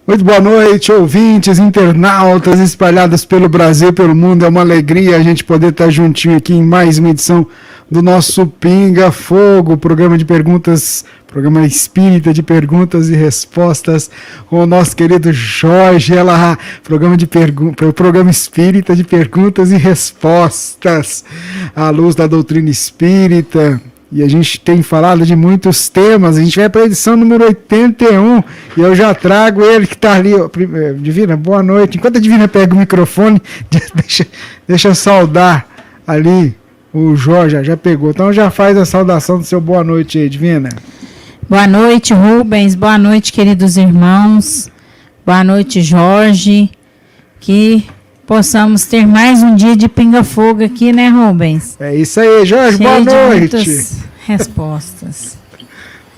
Muito boa noite, ouvintes, internautas espalhados pelo Brasil, pelo mundo. É uma alegria a gente poder estar juntinho aqui em mais uma edição do nosso Pinga Fogo, programa de perguntas, programa espírita de perguntas e respostas, com o nosso querido Jorge Elahá, programa espírita de perguntas e respostas, à luz da doutrina espírita. E a gente tem falado de muitos temas. A gente vai para a edição número 81 e eu já trago ele que está ali. Divina, boa noite. Enquanto a Divina pega o microfone, deixa eu saudar ali o Jorge. Já pegou. Então já faz a saudação do seu boa noite aí, Divina. Boa noite, Rubens. Boa noite, queridos irmãos. Boa noite, Jorge. Que possamos ter mais um dia de pinga-fogo aqui, né, Rubens? É isso aí, Jorge, cheio boa noite. De muitas respostas.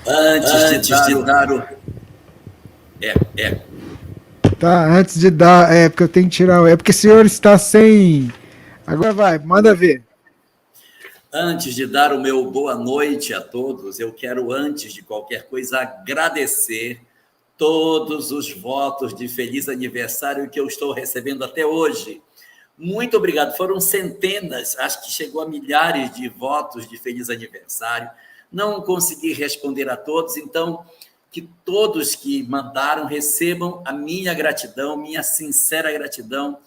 Antes de dar o... Tá, antes de dar... porque eu tenho que tirar... É porque o senhor está sem... Agora vai, manda ver. Antes de dar o meu boa noite a todos, eu quero, antes de qualquer coisa, agradecer todos os votos de feliz aniversário que eu estou recebendo até hoje. Muito obrigado. Foram centenas, acho que chegou a milhares de votos de feliz aniversário. Não consegui responder a todos, então que todos que mandaram recebam a minha gratidão, minha sincera gratidão.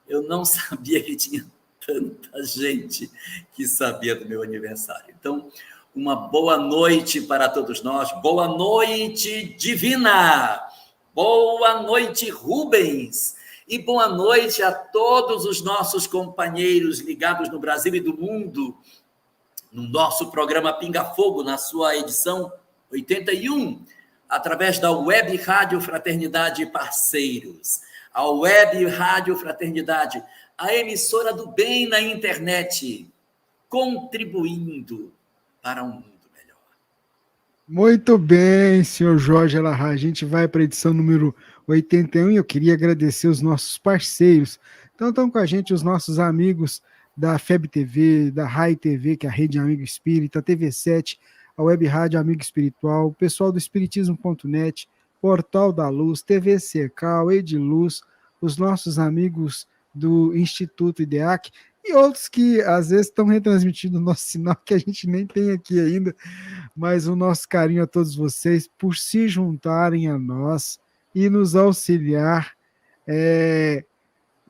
Eu não sabia que tinha tanta gente que sabia do meu aniversário. Então, uma boa noite para todos nós. Boa noite, Divina. Boa noite, Rubens. E boa noite a todos os nossos companheiros ligados no Brasil e do mundo, no nosso programa Pinga Fogo, na sua edição 81, através da Web Rádio Fraternidade Parceiros. A Web Rádio Fraternidade, a emissora do bem na internet, contribuindo para um mundo melhor. Muito bem, senhor Jorge Elahá. A gente vai para a edição número 81 e eu queria agradecer os nossos parceiros. Então estão com a gente os nossos amigos da FEB TV, da RAI TV, que é a Rede Amigo Espírita, a TV7, a Web Rádio Amigo Espiritual, o pessoal do Espiritismo.net, Portal da Luz, TV Cercal, Ediluz, os nossos amigos do Instituto IDEAC e outros que às vezes estão retransmitindo o nosso sinal que a gente nem tem aqui ainda, mas o nosso carinho a todos vocês por se juntarem a nós e nos auxiliar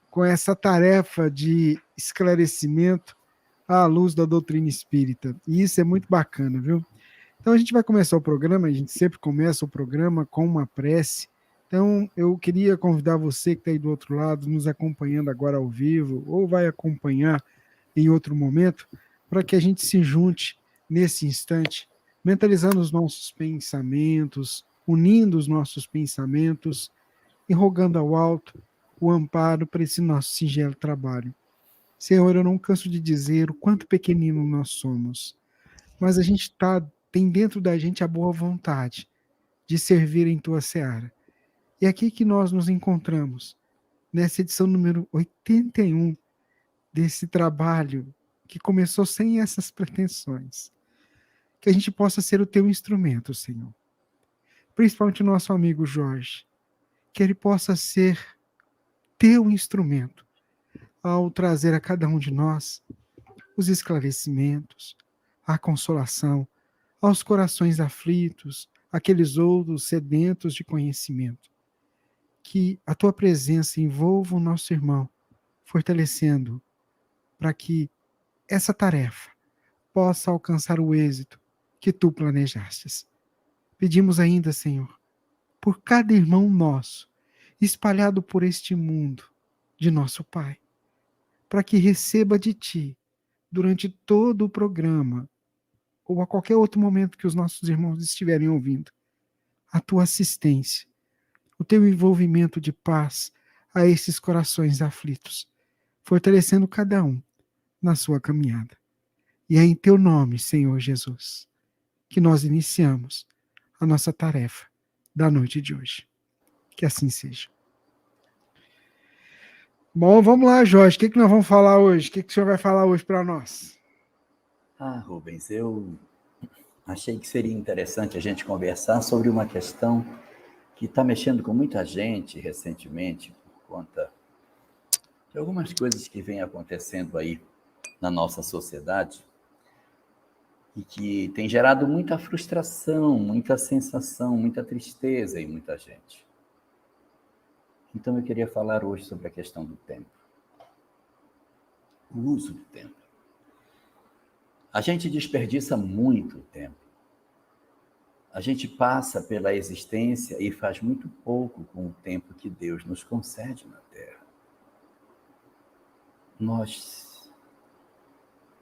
com essa tarefa de esclarecimento à luz da doutrina espírita. E isso é muito bacana, viu? Então a gente vai começar o programa, a gente sempre começa o programa com uma prece. Então eu queria convidar você que está aí do outro lado, nos acompanhando agora ao vivo, ou vai acompanhar em outro momento, para que a gente se junte nesse instante, mentalizando os nossos pensamentos, unindo os nossos pensamentos e rogando ao alto o amparo para esse nosso singelo trabalho. Senhor, eu não canso de dizer o quanto pequenino nós somos, mas a gente tem dentro da gente a boa vontade de servir em Tua seara. E é aqui que nós nos encontramos, nessa edição número 81 desse trabalho que começou sem essas pretensões. Que a gente possa ser o Teu instrumento, Senhor. Principalmente o nosso amigo Jorge. Que ele possa ser Teu instrumento ao trazer a cada um de nós os esclarecimentos, a consolação, aos corações aflitos, aqueles outros sedentos de conhecimento. Que a Tua presença envolva o nosso irmão, fortalecendo para que essa tarefa possa alcançar o êxito que Tu planejastes. Pedimos ainda, Senhor, por cada irmão nosso, espalhado por este mundo de nosso Pai, para que receba de Ti, durante todo o programa, ou a qualquer outro momento que os nossos irmãos estiverem ouvindo, a Tua assistência, o Teu envolvimento de paz a esses corações aflitos, fortalecendo cada um na sua caminhada. E é em Teu nome, Senhor Jesus, que nós iniciamos a nossa tarefa da noite de hoje. Que assim seja. Bom, vamos lá, Jorge. O que nós vamos falar hoje? O que o senhor vai falar hoje para nós? Rubens, eu achei que seria interessante a gente conversar sobre uma questão que está mexendo com muita gente recentemente, por conta de algumas coisas que vêm acontecendo aí na nossa sociedade e que tem gerado muita frustração, muita sensação, muita tristeza em muita gente. Então eu queria falar hoje sobre a questão do tempo. O uso do tempo. A gente desperdiça muito tempo. A gente passa pela existência e faz muito pouco com o tempo que Deus nos concede na Terra. Nós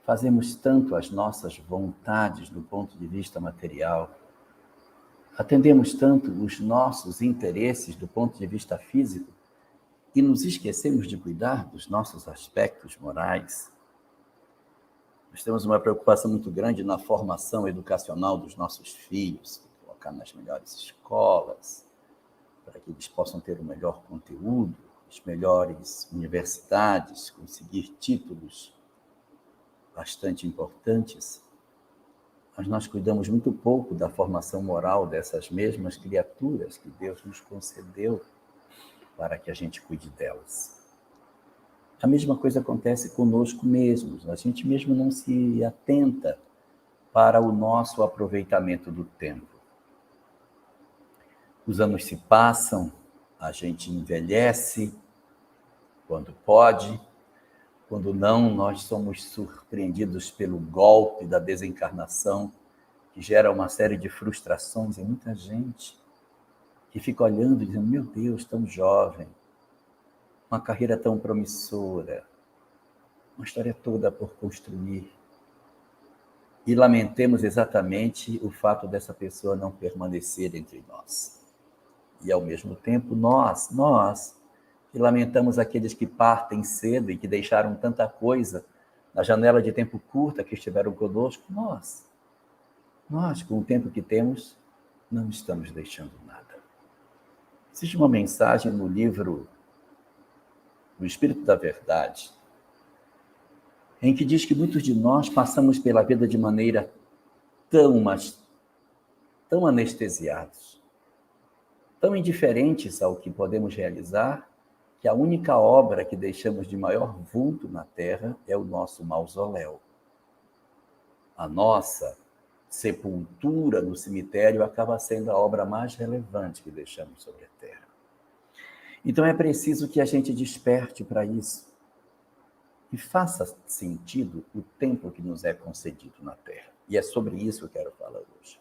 fazemos tanto as nossas vontades do ponto de vista material, atendemos tanto os nossos interesses do ponto de vista físico e nos esquecemos de cuidar dos nossos aspectos morais. Nós temos uma preocupação muito grande na formação educacional dos nossos filhos, colocar nas melhores escolas, para que eles possam ter o melhor conteúdo, as melhores universidades, conseguir títulos bastante importantes. Mas nós cuidamos muito pouco da formação moral dessas mesmas criaturas que Deus nos concedeu para que a gente cuide delas. A mesma coisa acontece conosco mesmos. A gente mesmo não se atenta para o nosso aproveitamento do tempo. Os anos se passam, a gente envelhece quando pode, quando não, nós somos surpreendidos pelo golpe da desencarnação, que gera uma série de frustrações em muita gente, que fica olhando e dizendo, meu Deus, tão jovem, uma carreira tão promissora, uma história toda por construir. E lamentemos exatamente o fato dessa pessoa não permanecer entre nós. E, ao mesmo tempo, nós que lamentamos aqueles que partem cedo e que deixaram tanta coisa na janela de tempo curta que estiveram conosco, nós, com o tempo que temos, não estamos deixando nada. Existe uma mensagem no livro O Espírito da Verdade, em que diz que muitos de nós passamos pela vida de maneira tão anestesiados, tão indiferentes ao que podemos realizar, que a única obra que deixamos de maior vulto na Terra é o nosso mausoléu. A nossa sepultura no cemitério acaba sendo a obra mais relevante que deixamos sobre a Terra. Então é preciso que a gente desperte para isso e faça sentido o tempo que nos é concedido na Terra. E é sobre isso que eu quero falar hoje.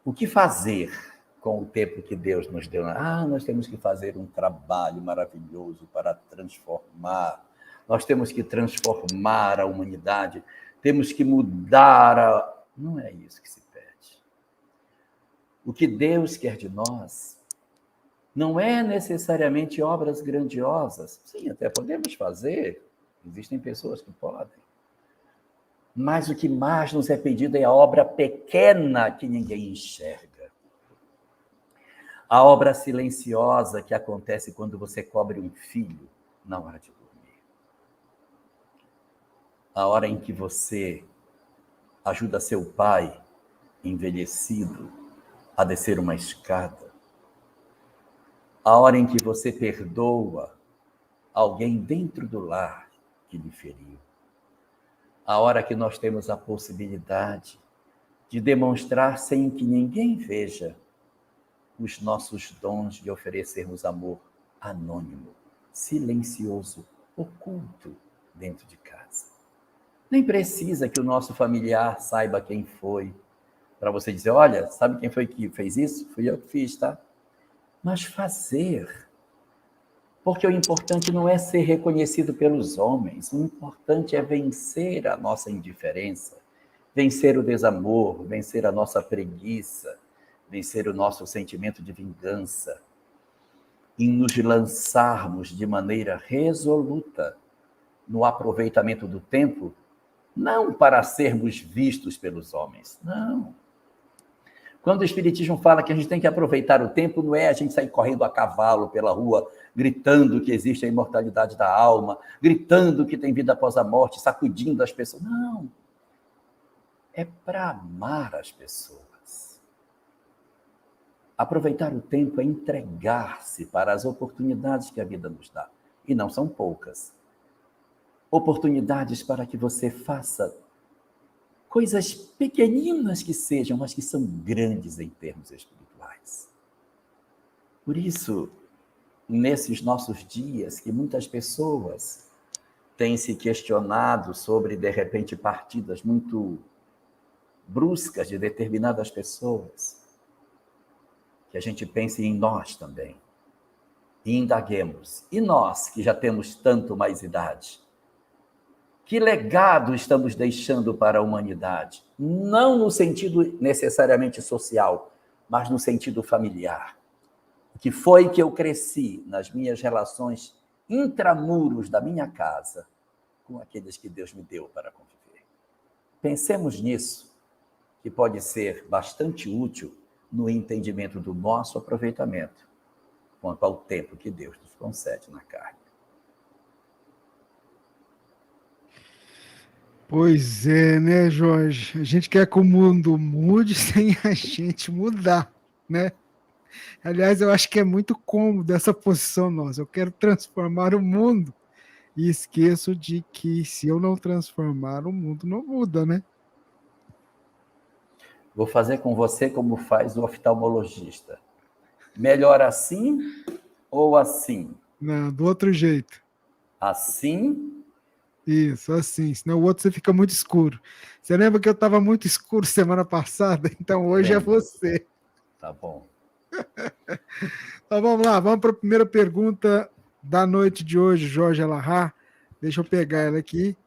O que fazer com o tempo que Deus nos deu? Nós temos que fazer um trabalho maravilhoso para transformar. Nós temos que transformar a humanidade. Temos que mudar. Não é isso que se pede. O que Deus quer de nós não é necessariamente obras grandiosas. Sim, até podemos fazer. Existem pessoas que podem. Mas o que mais nos é pedido é a obra pequena que ninguém enxerga. A obra silenciosa que acontece quando você cobre um filho na hora de dormir. A hora em que você ajuda seu pai, envelhecido, a descer uma escada. A hora em que você perdoa alguém dentro do lar que lhe feriu. A hora que nós temos a possibilidade de demonstrar sem que ninguém veja os nossos dons de oferecermos amor anônimo, silencioso, oculto dentro de casa. Nem precisa que o nosso familiar saiba quem foi, para você dizer, olha, sabe quem foi que fez isso? Fui eu que fiz, tá? Mas fazer. Porque o importante não é ser reconhecido pelos homens, o importante é vencer a nossa indiferença, vencer o desamor, vencer a nossa preguiça, vencer o nosso sentimento de vingança, em nos lançarmos de maneira resoluta no aproveitamento do tempo, não para sermos vistos pelos homens, não. Quando o Espiritismo fala que a gente tem que aproveitar o tempo, não é a gente sair correndo a cavalo pela rua, gritando que existe a imortalidade da alma, gritando que tem vida após a morte, sacudindo as pessoas. Não. é para amar as pessoas. Aproveitar o tempo é entregar-se para as oportunidades que a vida nos dá. E não são poucas. Oportunidades para que você faça coisas pequeninas que sejam, mas que são grandes em termos espirituais. Por isso, nesses nossos dias, que muitas pessoas têm se questionado sobre, de repente, partidas muito bruscas de determinadas pessoas, que a gente pense em nós também, e indaguemos. E nós, que já temos tanto mais idade, que legado estamos deixando para a humanidade? Não no sentido necessariamente social, mas no sentido familiar. O que foi que eu cresci nas minhas relações intramuros da minha casa com aqueles que Deus me deu para conviver? Pensemos nisso, que pode ser bastante útil no entendimento do nosso aproveitamento quanto ao tempo que Deus nos concede na carne. Pois é, né, Jorge? A gente quer que o mundo mude sem a gente mudar, né? Aliás, eu acho que é muito cômodo essa posição nossa. Eu quero transformar o mundo e esqueço de que se eu não transformar, o mundo não muda, né? Vou fazer com você como faz o oftalmologista. Melhor assim ou assim? Não, do outro jeito. Assim? Isso, assim. Senão o outro você fica muito escuro. Você lembra que eu estava muito escuro semana passada? Então hoje é Lembro. você. Tá bom. Então vamos lá, vamos para a primeira pergunta da noite de hoje, Jorge Alahá. Deixa eu pegar ela aqui,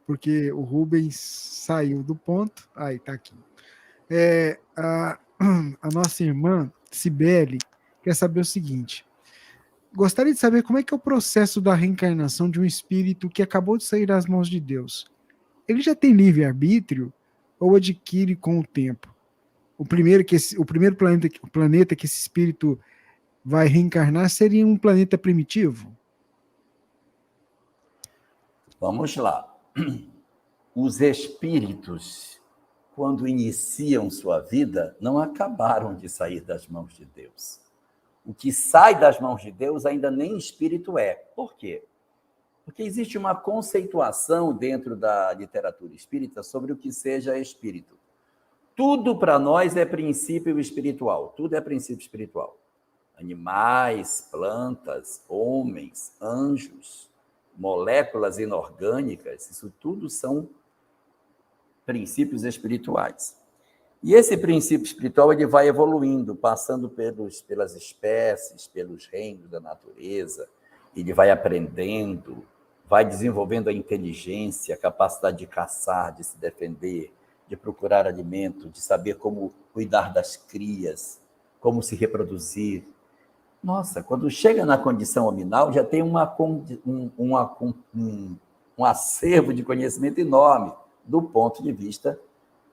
porque o Rubens saiu do ponto. Aí, tá aqui. A nossa irmã, Cibele, quer saber o seguinte. Gostaria de saber como é que é o processo da reencarnação de um espírito que acabou de sair das mãos de Deus. Ele já tem livre-arbítrio ou adquire com o tempo? O primeiro planeta que esse espírito vai reencarnar seria um planeta primitivo? Vamos lá. Os espíritos, quando iniciam sua vida, não acabaram de sair das mãos de Deus. O que sai das mãos de Deus ainda nem espírito é. Por quê? Porque existe uma conceituação dentro da literatura espírita sobre o que seja espírito. Tudo para nós é princípio espiritual. Tudo é princípio espiritual. Animais, plantas, homens, anjos, moléculas inorgânicas, isso tudo são princípios espirituais. E esse princípio espiritual ele vai evoluindo, passando pelas espécies, pelos reinos da natureza, ele vai aprendendo, vai desenvolvendo a inteligência, a capacidade de caçar, de se defender, de procurar alimento, de saber como cuidar das crias, como se reproduzir. Nossa, quando chega na condição hominal, já tem um acervo de conhecimento enorme do ponto de vista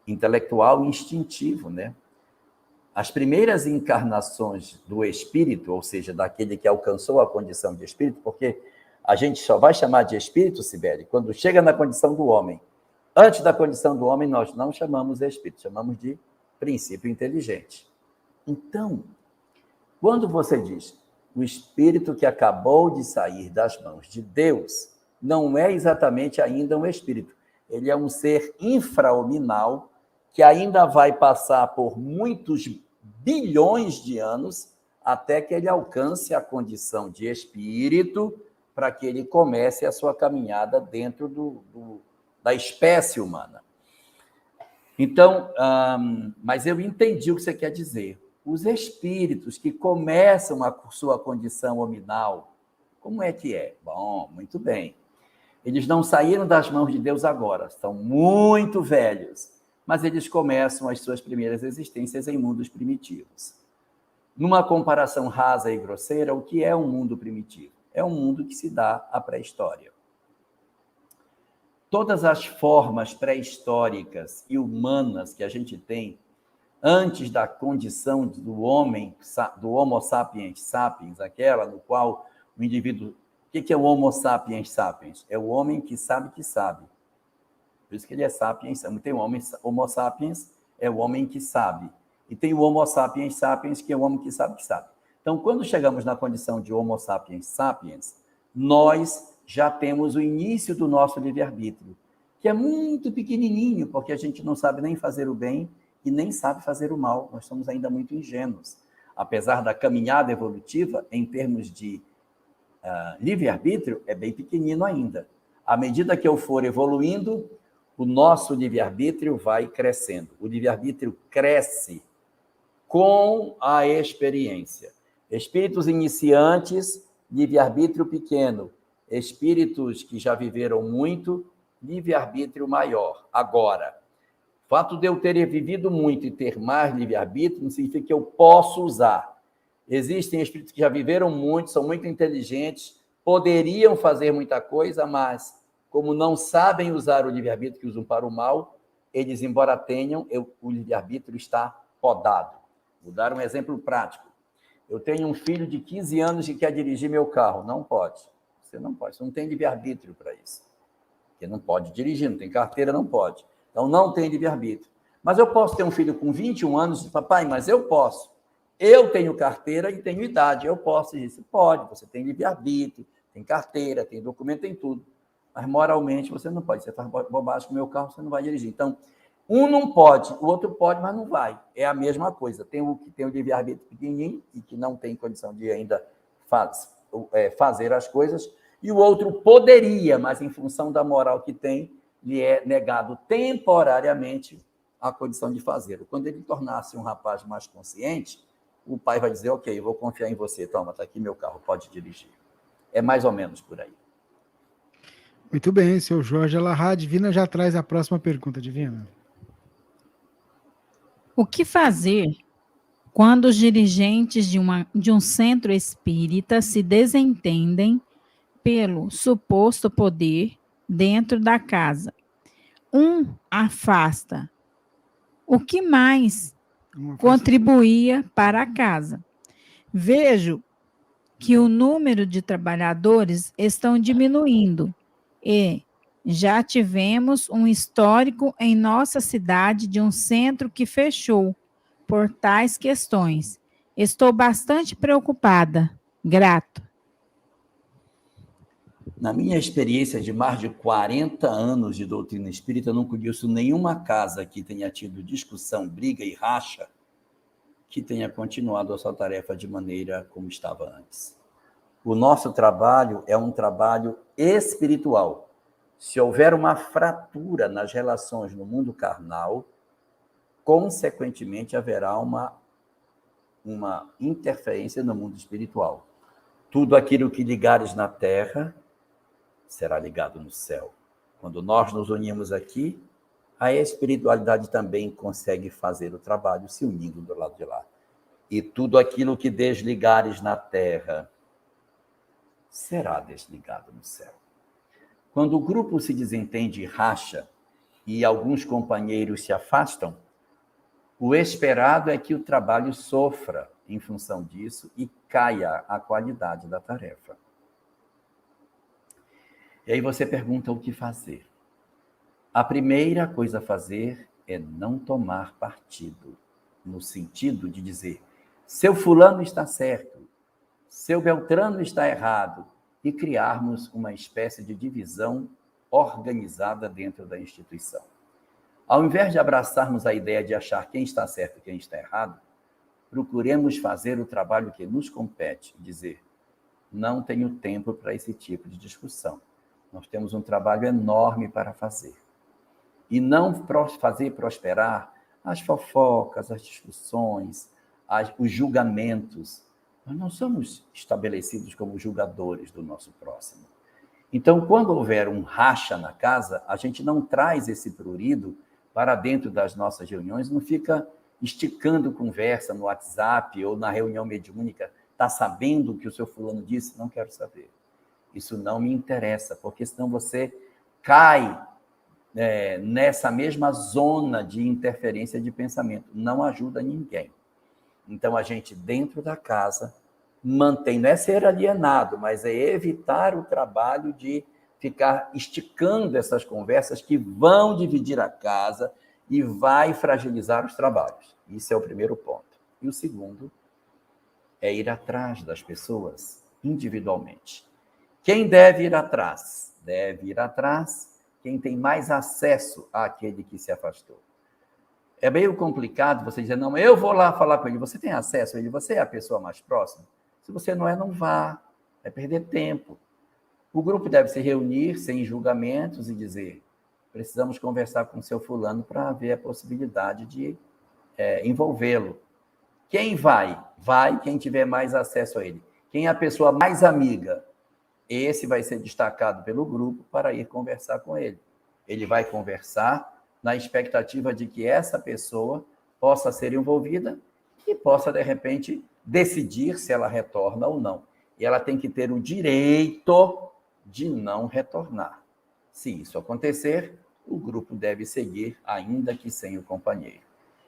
intelectual e instintivo, né? As primeiras encarnações do espírito, ou seja, daquele que alcançou a condição de espírito, porque a gente só vai chamar de espírito, Cibele, quando chega na condição do homem. Antes da condição do homem, nós não chamamos de espírito, chamamos de princípio inteligente. Então, quando você diz o espírito que acabou de sair das mãos de Deus, não é exatamente ainda um espírito. Ele é um ser infrahominal que ainda vai passar por muitos bilhões de anos até que ele alcance a condição de espírito para que ele comece a sua caminhada dentro da espécie humana. Então, mas eu entendi o que você quer dizer. Os espíritos que começam a sua condição hominal, como é que é? Bom, muito bem. Eles não saíram das mãos de Deus agora, são muito velhos, mas eles começam as suas primeiras existências em mundos primitivos. Numa comparação rasa e grosseira, o que é um mundo primitivo? É um mundo que se dá à pré-história. Todas as formas pré-históricas e humanas que a gente tem antes da condição do homem, do Homo sapiens sapiens, aquela no qual o indivíduo... O que é o Homo sapiens sapiens? É o homem que sabe que sabe. Por isso que ele é sapiens. Tem o homo sapiens, é o homem que sabe. E tem o homo sapiens sapiens, que é o homem que sabe que sabe. Então, quando chegamos na condição de homo sapiens sapiens, nós já temos o início do nosso livre-arbítrio, que é muito pequenininho, porque a gente não sabe nem fazer o bem e nem sabe fazer o mal. Nós somos ainda muito ingênuos. Apesar da caminhada evolutiva, em termos de livre-arbítrio, é bem pequenino ainda. À medida que eu for evoluindo, o nosso livre-arbítrio vai crescendo. O livre-arbítrio cresce com a experiência. Espíritos iniciantes, livre-arbítrio pequeno. Espíritos que já viveram muito, livre-arbítrio maior. Agora, o fato de eu ter vivido muito e ter mais livre-arbítrio não significa que eu posso usar. Existem espíritos que já viveram muito, são muito inteligentes, poderiam fazer muita coisa, mas como não sabem usar o livre-arbítrio, que usam para o mal, eles, embora tenham, o livre-arbítrio está podado. Vou dar um exemplo prático. Eu tenho um filho de 15 anos que quer dirigir meu carro. Não pode. Você não pode. Você não tem livre-arbítrio para isso. Porque não pode dirigir, não tem carteira, não pode. Então, não tem livre-arbítrio. Mas eu posso ter um filho com 21 anos e papai, mas eu posso. Eu tenho carteira e tenho idade. Eu posso. E disse, pode. Você tem livre-arbítrio, tem carteira, tem documento, tem tudo. Mas moralmente você não pode. Você faz bobagem com o meu carro, você não vai dirigir. Então, um não pode, o outro pode, mas não vai. É a mesma coisa. Tem o que tem o livre-arbítrio pequenininho e que não tem condição de ainda fazer as coisas, e o outro poderia, mas em função da moral que tem, lhe é negado temporariamente a condição de fazer. Quando ele tornar-se um rapaz mais consciente, o pai vai dizer, ok, eu vou confiar em você, toma, está aqui meu carro, pode dirigir. É mais ou menos por aí. Muito bem, seu Jorge Alahá. Divina já traz a próxima pergunta, Divina. O que fazer quando os dirigentes de um centro espírita se desentendem pelo suposto poder dentro da casa? Um afasta o que mais contribuía para a casa. Vejo que o número de trabalhadores estão diminuindo e já tivemos um histórico em nossa cidade de um centro que fechou por tais questões. Estou bastante preocupada. Grato. Na minha experiência de mais de 40 anos de doutrina espírita, eu não conheço nenhuma casa que tenha tido discussão, briga e racha que tenha continuado a sua tarefa de maneira como estava antes. O nosso trabalho é um trabalho espiritual. Se houver uma fratura nas relações no mundo carnal, consequentemente haverá uma interferência no mundo espiritual. Tudo aquilo que ligares na terra será ligado no céu. Quando nós nos unimos aqui, a espiritualidade também consegue fazer o trabalho se unindo do lado de lá. E tudo aquilo que desligares na terra será desligado no céu. Quando o grupo se desentende e racha, e alguns companheiros se afastam, o esperado é que o trabalho sofra em função disso e caia a qualidade da tarefa. E aí você pergunta o que fazer. A primeira coisa a fazer é não tomar partido, no sentido de dizer, seu fulano está certo, seu Beltrano está errado, e criarmos uma espécie de divisão organizada dentro da instituição. Ao invés de abraçarmos a ideia de achar quem está certo e quem está errado, procuremos fazer o trabalho que nos compete, dizer, não tenho tempo para esse tipo de discussão. Nós temos um trabalho enorme para fazer. E não fazer prosperar as fofocas, as discussões, os julgamentos. Nós não somos estabelecidos como julgadores do nosso próximo. Então, quando houver um racha na casa, a gente não traz esse prurido para dentro das nossas reuniões, não fica esticando conversa no WhatsApp ou na reunião mediúnica, está sabendo o que o seu fulano disse? Não quero saber. Isso não me interessa, porque senão você cai nessa mesma zona de interferência de pensamento. Não ajuda ninguém. Então, a gente, dentro da casa, mantém, não é ser alienado, mas é evitar o trabalho de ficar esticando essas conversas que vão dividir a casa e vai fragilizar os trabalhos. Isso é o primeiro ponto. E o segundo é ir atrás das pessoas individualmente. Quem deve ir atrás? Deve ir atrás quem tem mais acesso àquele que se afastou. É meio complicado você dizer, não, eu vou lá falar com ele. Você tem acesso a ele? Você é a pessoa mais próxima? Se você não é, não vá. Vai perder tempo. O grupo deve se reunir sem julgamentos e dizer, precisamos conversar com o seu fulano para ver a possibilidade de envolvê-lo. Quem vai? Vai quem tiver mais acesso a ele. Quem é a pessoa mais amiga? Esse vai ser destacado pelo grupo para ir conversar com ele. Ele vai conversar na expectativa de que essa pessoa possa ser envolvida e possa, de repente, decidir se ela retorna ou não. E ela tem que ter o direito de não retornar. Se isso acontecer, o grupo deve seguir, ainda que sem o companheiro.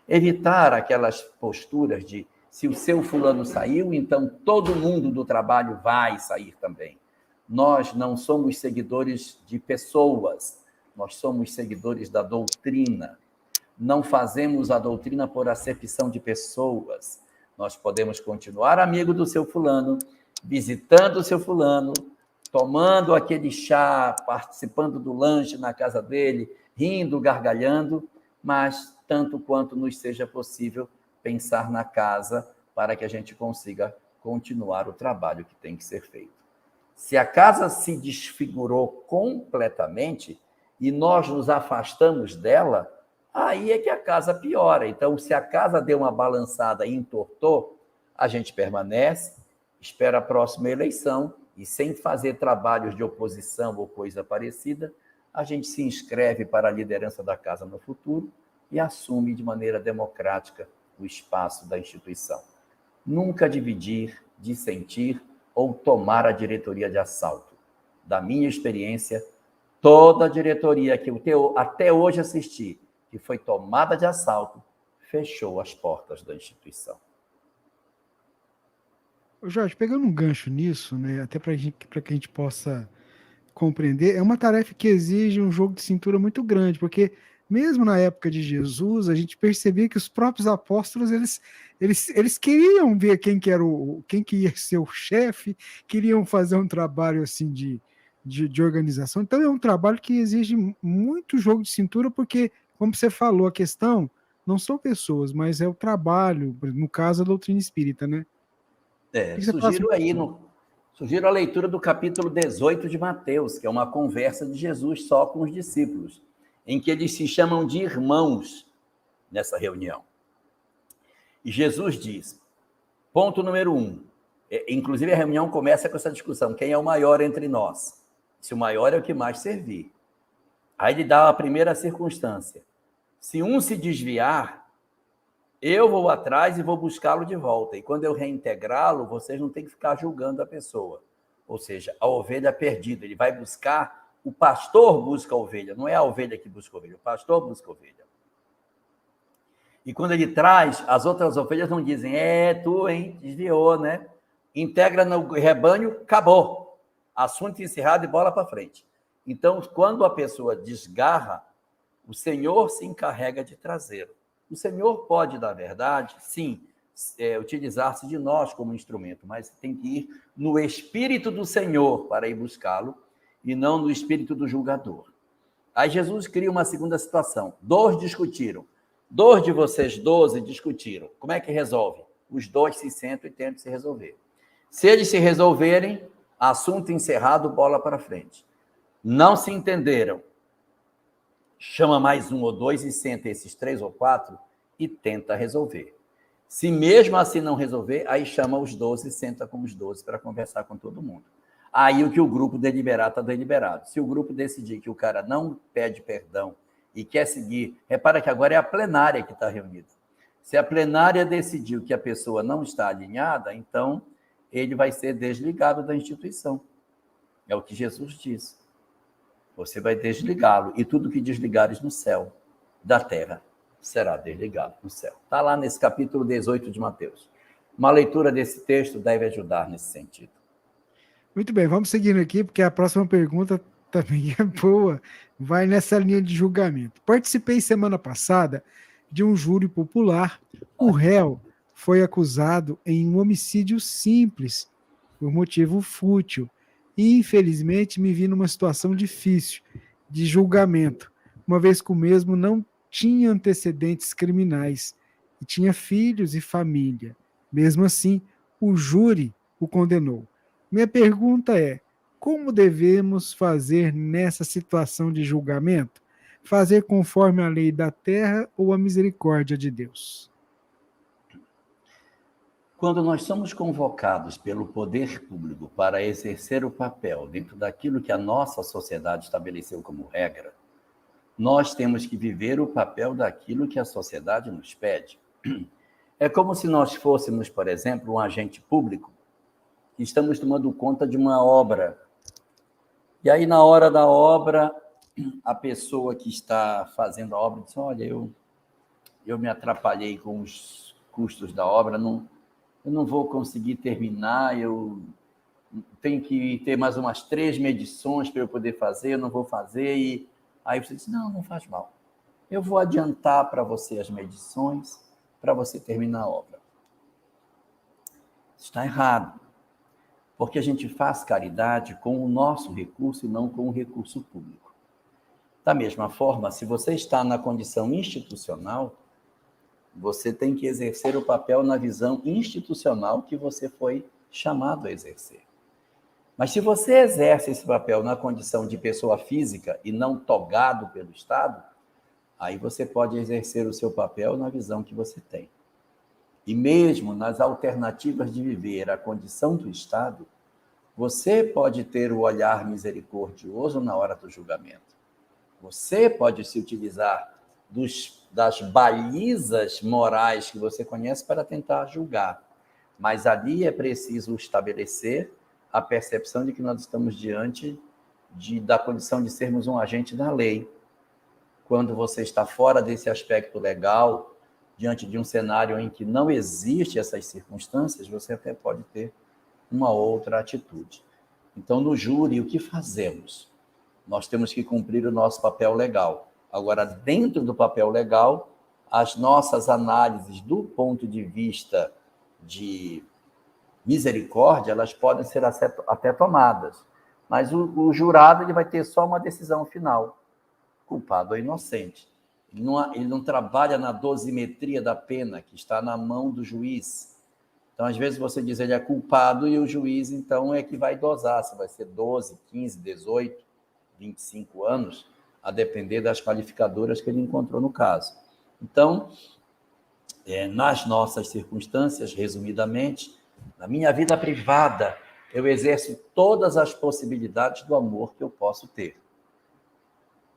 Evitar aquelas posturas de se o seu fulano saiu, então todo mundo do trabalho vai sair também. Nós não somos seguidores de pessoas, nós somos seguidores da doutrina. Não fazemos a doutrina por acepção de pessoas. Nós podemos continuar amigo do seu fulano, visitando o seu fulano, tomando aquele chá, participando do lanche na casa dele, rindo, gargalhando, mas tanto quanto nos seja possível pensar na casa para que a gente consiga continuar o trabalho que tem que ser feito. Se a casa se desfigurou completamente e nós nos afastamos dela, aí é que a casa piora. Então, se a casa deu uma balançada e entortou, a gente permanece, espera a próxima eleição e, sem fazer trabalhos de oposição ou coisa parecida, a gente se inscreve para a liderança da casa no futuro e assume de maneira democrática o espaço da instituição. Nunca dividir, dissentir ou tomar a diretoria de assalto. Da minha experiência, toda a diretoria que eu até hoje assisti, que foi tomada de assalto, fechou as portas da instituição. Jorge, pegando um gancho nisso, né, até para que a gente possa compreender, é uma tarefa que exige um jogo de cintura muito grande, porque mesmo na época de Jesus, a gente percebia que os próprios apóstolos, eles queriam ver quem que ia ser o chefe, queriam fazer um trabalho assim de organização. Então é um trabalho que exige muito jogo de cintura, porque, como você falou, a questão não são pessoas, mas é o trabalho, no caso a doutrina espírita, né? Sugiro a leitura do capítulo 18 de Mateus, que é uma conversa de Jesus só com os discípulos, em que eles se chamam de irmãos nessa reunião. E Jesus diz, ponto número 1, inclusive a reunião começa com essa discussão, quem é o maior entre nós? Se o maior é o que mais servir. Aí ele dá a primeira circunstância. Se um se desviar, eu vou atrás e vou buscá-lo de volta. E quando eu reintegrá-lo, vocês não têm que ficar julgando a pessoa. Ou seja, a ovelha perdida. Ele vai buscar, o pastor busca a ovelha. Não é a ovelha que busca a ovelha, o pastor busca a ovelha. E quando ele traz, as outras ovelhas não dizem, tu, hein, desviou, né? Integra no rebanho, acabou. Assunto encerrado e bola para frente. Então, quando a pessoa desgarra, o Senhor se encarrega de trazê-lo. O Senhor pode, na verdade, sim, utilizar-se de nós como instrumento, mas tem que ir no espírito do Senhor para ir buscá-lo e não no espírito do julgador. Aí Jesus cria uma segunda situação. 2 discutiram. 2 de vocês, 12, discutiram. Como é que resolve? Os 2 se sentam e tentam se resolver. Se eles se resolverem, assunto encerrado, bola para frente. Não se entenderam. Chama mais 1 ou 2 e senta esses 3 ou 4 e tenta resolver. Se mesmo assim não resolver, aí chama os 12 e senta com os 12 para conversar com todo mundo. Aí o que o grupo deliberar está deliberado. Se o grupo decidir que o cara não pede perdão e quer seguir, repara que agora é a plenária que está reunida. Se a plenária decidiu que a pessoa não está alinhada, então ele vai ser desligado da instituição. É o que Jesus diz. Você vai desligá-lo, e tudo que desligares no céu, da terra, será desligado no céu. Está lá nesse capítulo 18 de Mateus. Uma leitura desse texto deve ajudar nesse sentido. Muito bem, vamos seguindo aqui, porque a próxima pergunta também é boa, vai nessa linha de julgamento. Participei semana passada de um júri popular. O réu foi acusado em um homicídio simples, por motivo fútil. E, infelizmente, me vi numa situação difícil de julgamento, uma vez que o mesmo não tinha antecedentes criminais e tinha filhos e família. Mesmo assim, o júri o condenou. Minha pergunta é: como devemos fazer nessa situação de julgamento? Fazer conforme a lei da terra ou a misericórdia de Deus? Quando nós somos convocados pelo poder público para exercer o papel dentro daquilo que a nossa sociedade estabeleceu como regra, nós temos que viver o papel daquilo que a sociedade nos pede. É como se nós fôssemos, por exemplo, um agente público e estamos tomando conta de uma obra. E aí, na hora da obra, a pessoa que está fazendo a obra diz: olha, eu me atrapalhei com os custos da obra, eu não vou conseguir terminar, eu tenho que ter mais umas 3 medições para eu poder fazer, eu não vou fazer. E aí você diz: não faz mal. Eu vou adiantar para você as medições para você terminar a obra. Isso está errado, porque a gente faz caridade com o nosso recurso e não com o recurso público. Da mesma forma, se você está na condição institucional, você tem que exercer o papel na visão institucional que você foi chamado a exercer. Mas se você exerce esse papel na condição de pessoa física e não togado pelo Estado, aí você pode exercer o seu papel na visão que você tem. E mesmo nas alternativas de viver a condição do Estado, você pode ter o olhar misericordioso na hora do julgamento. Você pode se utilizar das balizas morais que você conhece para tentar julgar. Mas ali é preciso estabelecer a percepção de que nós estamos diante da condição de sermos um agente da lei. Quando você está fora desse aspecto legal, diante de um cenário em que não existe essas circunstâncias, você até pode ter uma outra atitude. Então, no júri, o que fazemos? Nós temos que cumprir o nosso papel legal. Agora, dentro do papel legal, as nossas análises do ponto de vista de misericórdia, elas podem ser até tomadas. Mas o jurado ele vai ter só uma decisão final, culpado ou inocente. Ele não trabalha na dosimetria da pena, que está na mão do juiz. Então, às vezes, você diz ele é culpado e o juiz, então, é que vai dosar, se vai ser 12, 15, 18, 25 anos, a depender das qualificadoras que ele encontrou no caso. Então, nas nossas circunstâncias, resumidamente, na minha vida privada, eu exerço todas as possibilidades do amor que eu posso ter.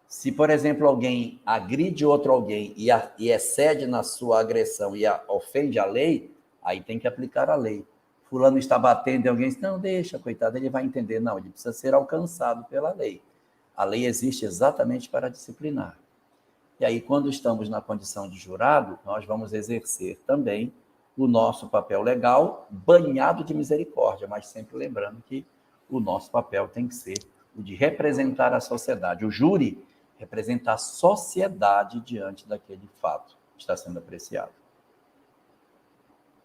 Se, por exemplo, alguém agride outro alguém e excede na sua agressão e ofende a lei, aí tem que aplicar a lei. Fulano está batendo em alguém, não, deixa, coitado, ele vai entender. Não, ele precisa ser alcançado pela lei. A lei existe exatamente para disciplinar. E aí, quando estamos na condição de jurado, nós vamos exercer também o nosso papel legal, banhado de misericórdia, mas sempre lembrando que o nosso papel tem que ser o de representar a sociedade. O júri representa a sociedade diante daquele fato que está sendo apreciado.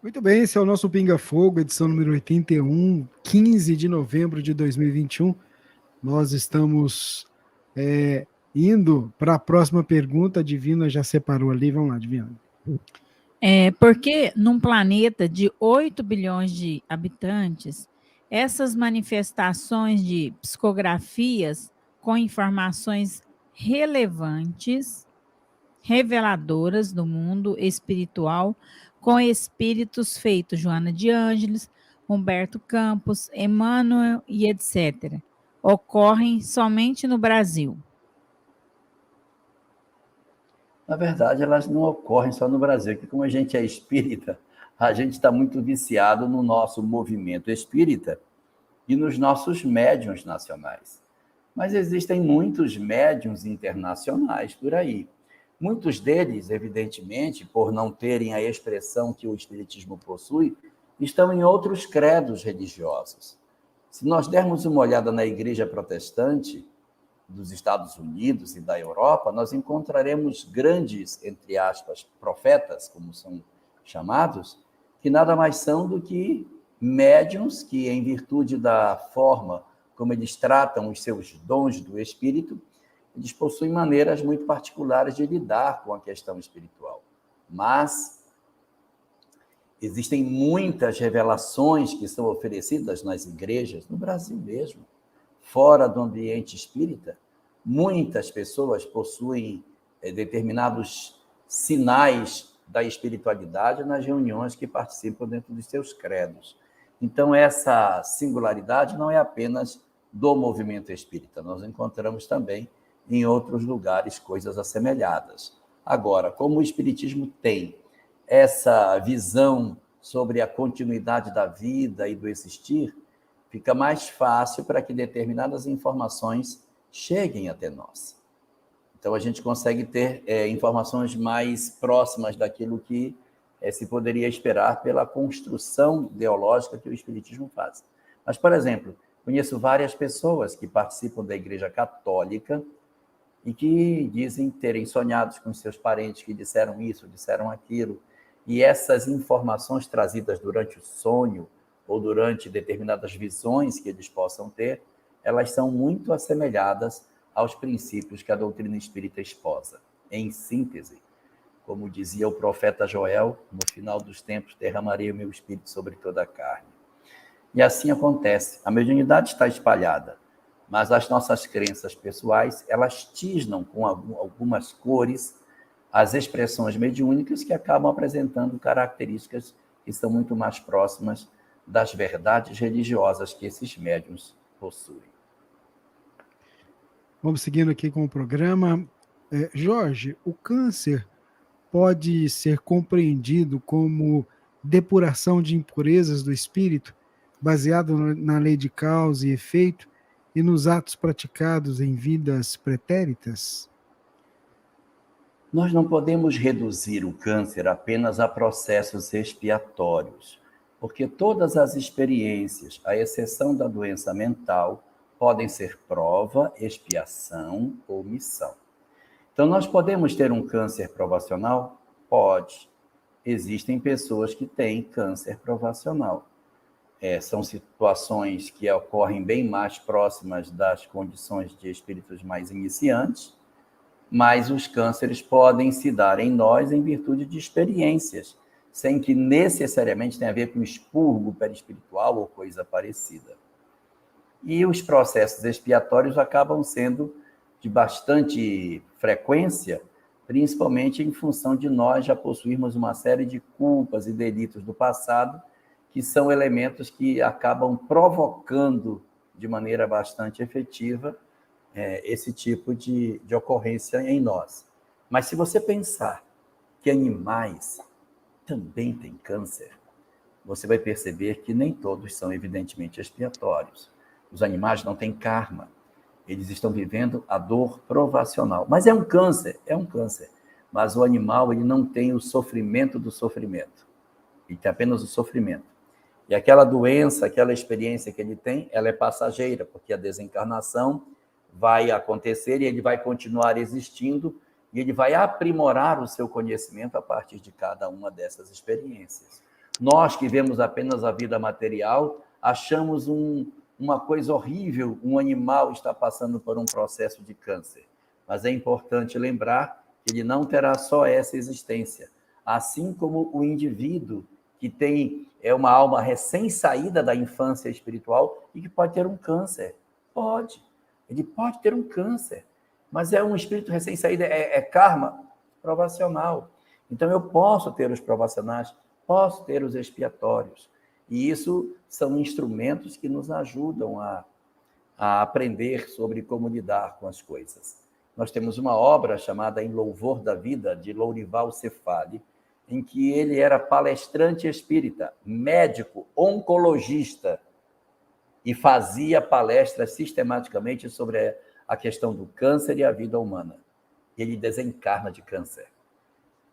Muito bem, esse é o nosso Pinga Fogo, edição número 81, 15 de novembro de 2021. Nós estamos indo para a próxima pergunta. A Divina já separou ali. Vamos lá, Divina. Porque num planeta de 8 bilhões de habitantes, essas manifestações de psicografias com informações relevantes, reveladoras do mundo espiritual, com espíritos feitos Joana de Ângeles, Humberto Campos, Emmanuel e etc., ocorrem somente no Brasil? Na verdade, elas não ocorrem só no Brasil, porque como a gente é espírita, a gente está muito viciado no nosso movimento espírita e nos nossos médiuns nacionais. Mas existem muitos médiuns internacionais por aí. Muitos deles, evidentemente, por não terem a expressão que o espiritismo possui, estão em outros credos religiosos. Se nós dermos uma olhada na igreja protestante, dos Estados Unidos e da Europa, nós encontraremos grandes, entre aspas, profetas, como são chamados, que nada mais são do que médiuns que, em virtude da forma como eles tratam os seus dons do espírito, eles possuem maneiras muito particulares de lidar com a questão espiritual. Mas existem muitas revelações que são oferecidas nas igrejas, no Brasil mesmo, fora do ambiente espírita. Muitas pessoas possuem determinados sinais da espiritualidade nas reuniões que participam dentro dos seus credos. Então, essa singularidade não é apenas do movimento espírita, nós encontramos também em outros lugares coisas assemelhadas. Agora, como o espiritismo tem essa visão sobre a continuidade da vida e do existir, fica mais fácil para que determinadas informações cheguem até nós. Então, a gente consegue ter informações mais próximas daquilo que se poderia esperar pela construção ideológica que o espiritismo faz. Mas, por exemplo, conheço várias pessoas que participam da Igreja Católica e que dizem terem sonhado com seus parentes que disseram isso, disseram aquilo. E essas informações trazidas durante o sonho ou durante determinadas visões que eles possam ter, elas são muito assemelhadas aos princípios que a doutrina espírita esposa. Em síntese, como dizia o profeta Joel, no final dos tempos derramarei o meu espírito sobre toda a carne. E assim acontece. A mediunidade está espalhada, mas as nossas crenças pessoais, elas tisnam com algumas cores as expressões mediúnicas que acabam apresentando características que são muito mais próximas das verdades religiosas que esses médiuns possuem. Vamos seguindo aqui com o programa. Jorge, o câncer pode ser compreendido como depuração de impurezas do espírito, baseado na lei de causa e efeito e nos atos praticados em vidas pretéritas? Nós não podemos reduzir o câncer apenas a processos expiatórios, porque todas as experiências, à exceção da doença mental, podem ser prova, expiação ou missão. Então, nós podemos ter um câncer provacional? Pode. Existem pessoas que têm câncer provacional. São situações que ocorrem bem mais próximas das condições de espíritos mais iniciantes, mas os cânceres podem se dar em nós em virtude de experiências, sem que necessariamente tenha a ver com expurgo perispiritual ou coisa parecida. E os processos expiatórios acabam sendo de bastante frequência, principalmente em função de nós já possuirmos uma série de culpas e delitos do passado, que são elementos que acabam provocando de maneira bastante efetiva esse tipo de ocorrência em nós. Mas se você pensar que animais também têm câncer, você vai perceber que nem todos são evidentemente expiatórios. Os animais não têm karma. Eles estão vivendo a dor provacional. Mas é um câncer. Mas o animal ele não tem o sofrimento do sofrimento. Ele tem apenas o sofrimento. E aquela doença, aquela experiência que ele tem, ela é passageira, porque a desencarnação vai acontecer e ele vai continuar existindo e ele vai aprimorar o seu conhecimento a partir de cada uma dessas experiências. Nós que vemos apenas a vida material, achamos uma coisa horrível, um animal está passando por um processo de câncer. Mas é importante lembrar que ele não terá só essa existência. Assim como o indivíduo que tem uma alma recém-saída da infância espiritual e que pode ter um câncer. Pode. Ele pode ter um câncer. Mas é um espírito recém-saído, é karma provacional. Então eu posso ter os provacionais, posso ter os expiatórios. E isso são instrumentos que nos ajudam a aprender sobre como lidar com as coisas. Nós temos uma obra chamada Em Louvor da Vida, de Lourival Cefali, em que ele era palestrante espírita, médico, oncologista, e fazia palestras sistematicamente sobre a questão do câncer e a vida humana. Ele desencarna de câncer.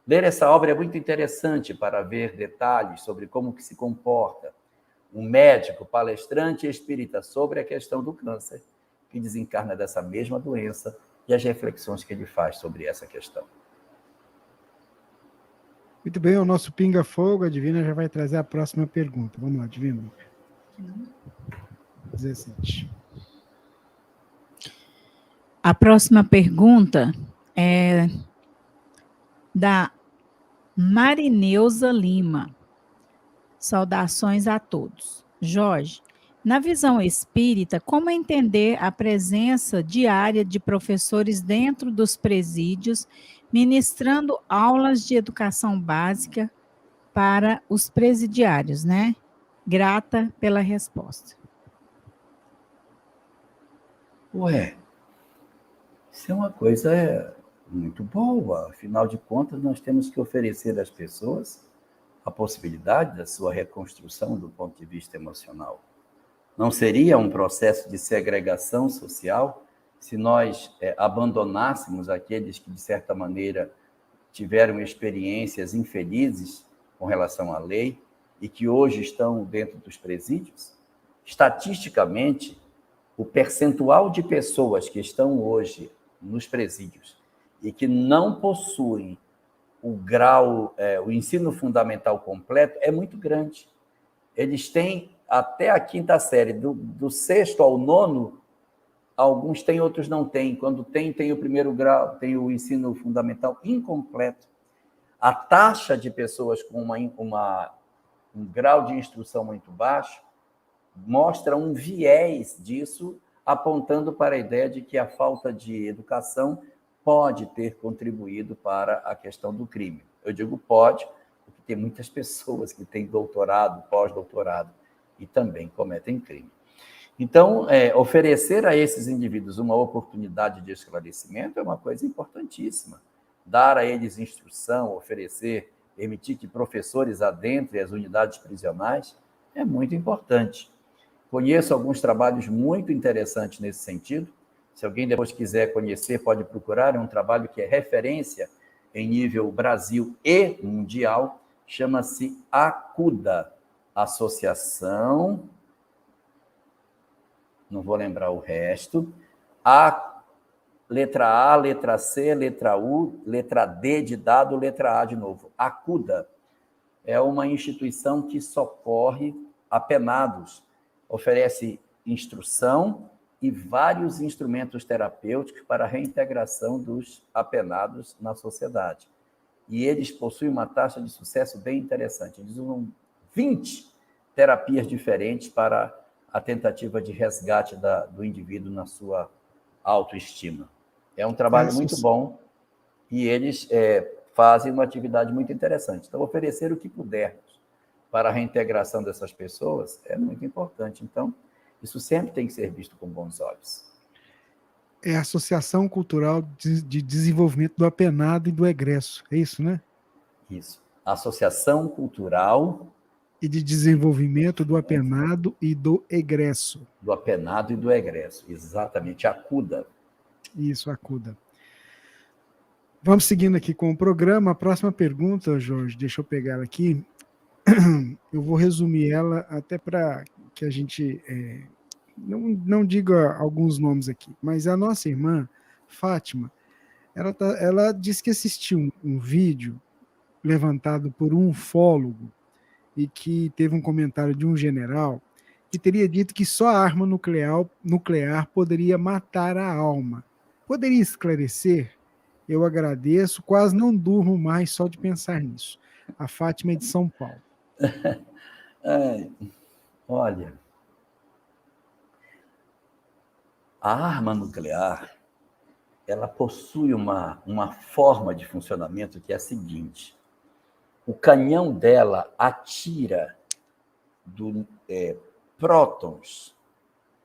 Ler essa obra é muito interessante para ver detalhes sobre como que se comporta um médico, palestrante espírita sobre a questão do câncer. que desencarna dessa mesma doença e as reflexões que ele faz sobre essa questão. Muito bem, o nosso Pinga Fogo, a Divina já vai trazer a próxima pergunta. Vamos lá, Divina. 17. A próxima pergunta é da Marineuza Lima. Saudações a todos. Jorge, na visão espírita, como entender a presença diária de professores dentro dos presídios, ministrando aulas de educação básica para os presidiários, né? Grata pela resposta. Ué, isso é uma coisa muito boa. Afinal de contas, nós temos que oferecer às pessoas a possibilidade da sua reconstrução do ponto de vista emocional. Não seria um processo de segregação social se nós abandonássemos aqueles que, de certa maneira, tiveram experiências infelizes com relação à lei e que hoje estão dentro dos presídios? Estatisticamente, o percentual de pessoas que estão hoje nos presídios e que não possuem o grau, o ensino fundamental completo é muito grande. Eles têm até a 5ª série, do 6º ao 9º, alguns têm, outros não têm. Quando tem o primeiro grau, tem o ensino fundamental incompleto. A taxa de pessoas com um grau de instrução muito baixo mostra um viés disso, apontando para a ideia de que a falta de educação pode ter contribuído para a questão do crime. Eu digo pode, porque tem muitas pessoas que têm doutorado, pós-doutorado, e também cometem crime. Então, oferecer a esses indivíduos uma oportunidade de esclarecimento é uma coisa importantíssima. Dar a eles instrução, oferecer, permitir que professores adentrem as unidades prisionais é muito importante. Conheço alguns trabalhos muito interessantes nesse sentido. Se alguém depois quiser conhecer, pode procurar. É um trabalho que é referência em nível Brasil e mundial. Chama-se ACUDA, Associação... Não vou lembrar o resto. Letra A, letra C, letra U, letra D de dado, letra A de novo. ACUDA é uma instituição que socorre apenados, oferece instrução e vários instrumentos terapêuticos para a reintegração dos apenados na sociedade. E eles possuem uma taxa de sucesso bem interessante. Eles usam 20 terapias diferentes para a tentativa de resgate do indivíduo na sua autoestima. É um trabalho muito bom e eles fazem uma atividade muito interessante. Então, oferecer o que pudermos para a reintegração dessas pessoas é muito importante. Então, isso sempre tem que ser visto com bons olhos. É a Associação Cultural de Desenvolvimento do Apenado e do Egresso, é isso, né? Isso. Associação Cultural e de Desenvolvimento do Apenado e do Egresso. Do Apenado e do Egresso, exatamente, ACUDA. Isso, ACUDA. Vamos seguindo aqui com o programa. A próxima pergunta, Jorge, deixa eu pegar ela aqui. Eu vou resumir ela até para que a gente não diga alguns nomes aqui, mas a nossa irmã, Fátima, ela disse que assistiu um vídeo levantado por um ufólogo e que teve um comentário de um general que teria dito que só a arma nuclear poderia matar a alma. Poderia esclarecer? Eu agradeço, quase não durmo mais só de pensar nisso. A Fátima é de São Paulo. Olha, a arma nuclear, ela possui uma forma de funcionamento que é a seguinte: o canhão dela atira prótons,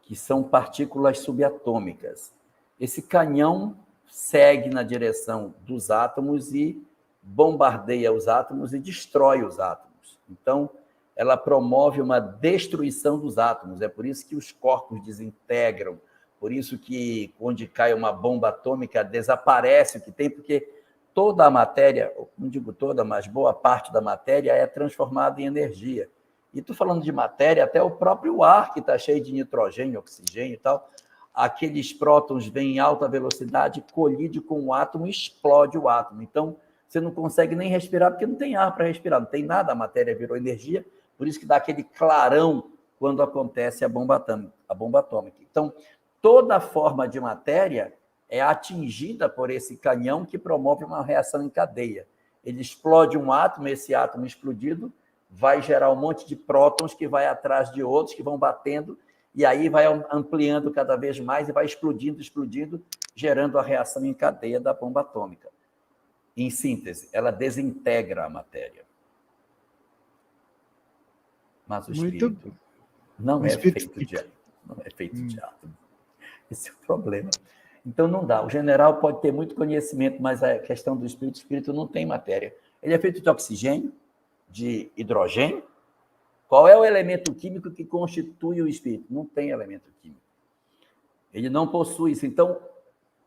que são partículas subatômicas. Esse canhão segue na direção dos átomos e bombardeia os átomos e destrói os átomos. Então, ela promove uma destruição dos átomos. É por isso que os corpos desintegram, por isso que, onde cai uma bomba atômica, desaparece o que tem, porque toda a matéria, não digo toda, mas boa parte da matéria é transformada em energia. E estou falando de matéria, até o próprio ar, que está cheio de nitrogênio, oxigênio e tal, aqueles prótons vêm em alta velocidade, colide com o átomo e explode o átomo. Então, você não consegue nem respirar, porque não tem ar para respirar, não tem nada, a matéria virou energia, por isso que dá aquele clarão quando acontece a bomba atômica. Então, toda forma de matéria é atingida por esse canhão que promove uma reação em cadeia. Ele explode um átomo, esse átomo explodido vai gerar um monte de prótons que vai atrás de outros, que vão batendo, e aí vai ampliando cada vez mais e vai explodindo, gerando a reação em cadeia da bomba atômica. Em síntese, ela desintegra a matéria. Mas o espírito não é feito de átomo. Não é feito de átomo. Esse é o problema. Então, não dá. O general pode ter muito conhecimento, mas a questão do espírito, o espírito não tem matéria. Ele é feito de oxigênio, de hidrogênio. Qual é o elemento químico que constitui o espírito? Não tem elemento químico. Ele não possui isso. Então,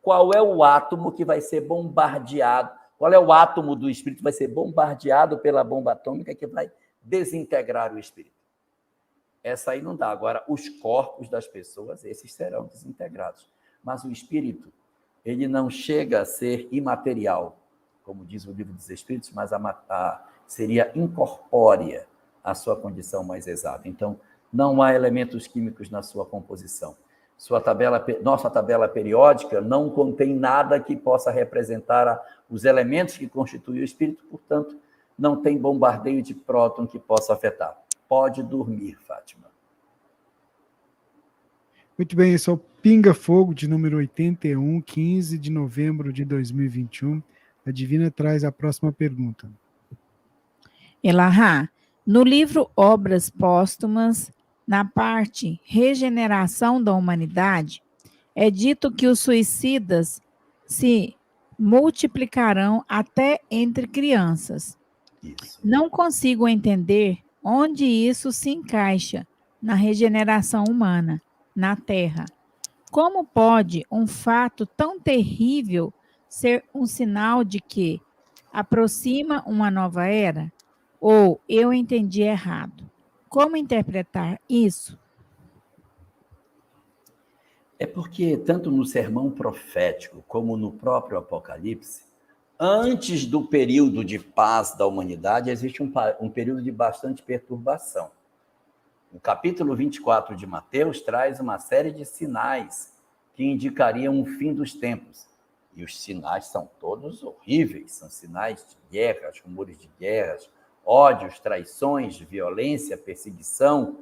qual é o átomo que vai ser bombardeado? Qual é o átomo do espírito que vai ser bombardeado pela bomba atômica que vai desintegrar o espírito? Essa aí não dá. Agora, os corpos das pessoas, esses serão desintegrados. Mas o espírito, ele não chega a ser imaterial, como diz o Livro dos Espíritos, mas seria incorpórea a sua condição mais exata. Então, não há elementos químicos na sua composição. Nossa tabela periódica não contém nada que possa representar os elementos que constituem o espírito, portanto, não tem bombardeio de próton que possa afetar. Pode dormir, Fátima. Muito bem, esse é o Pinga Fogo, de número 81, 15 de novembro de 2021. A Divina traz a próxima pergunta. Elahá, no livro Obras Póstumas, na parte Regeneração da Humanidade, é dito que os suicidas se multiplicarão até entre crianças. Isso. Não consigo entender onde isso se encaixa na regeneração humana, na Terra. Como pode um fato tão terrível ser um sinal de que aproxima uma nova era? Ou eu entendi errado? Como interpretar isso? É porque, tanto no sermão profético como no próprio Apocalipse, antes do período de paz da humanidade, existe um período de bastante perturbação. O capítulo 24 de Mateus traz uma série de sinais que indicariam o fim dos tempos. E os sinais são todos horríveis, são sinais de guerras, rumores de guerras, ódios, traições, violência, perseguição.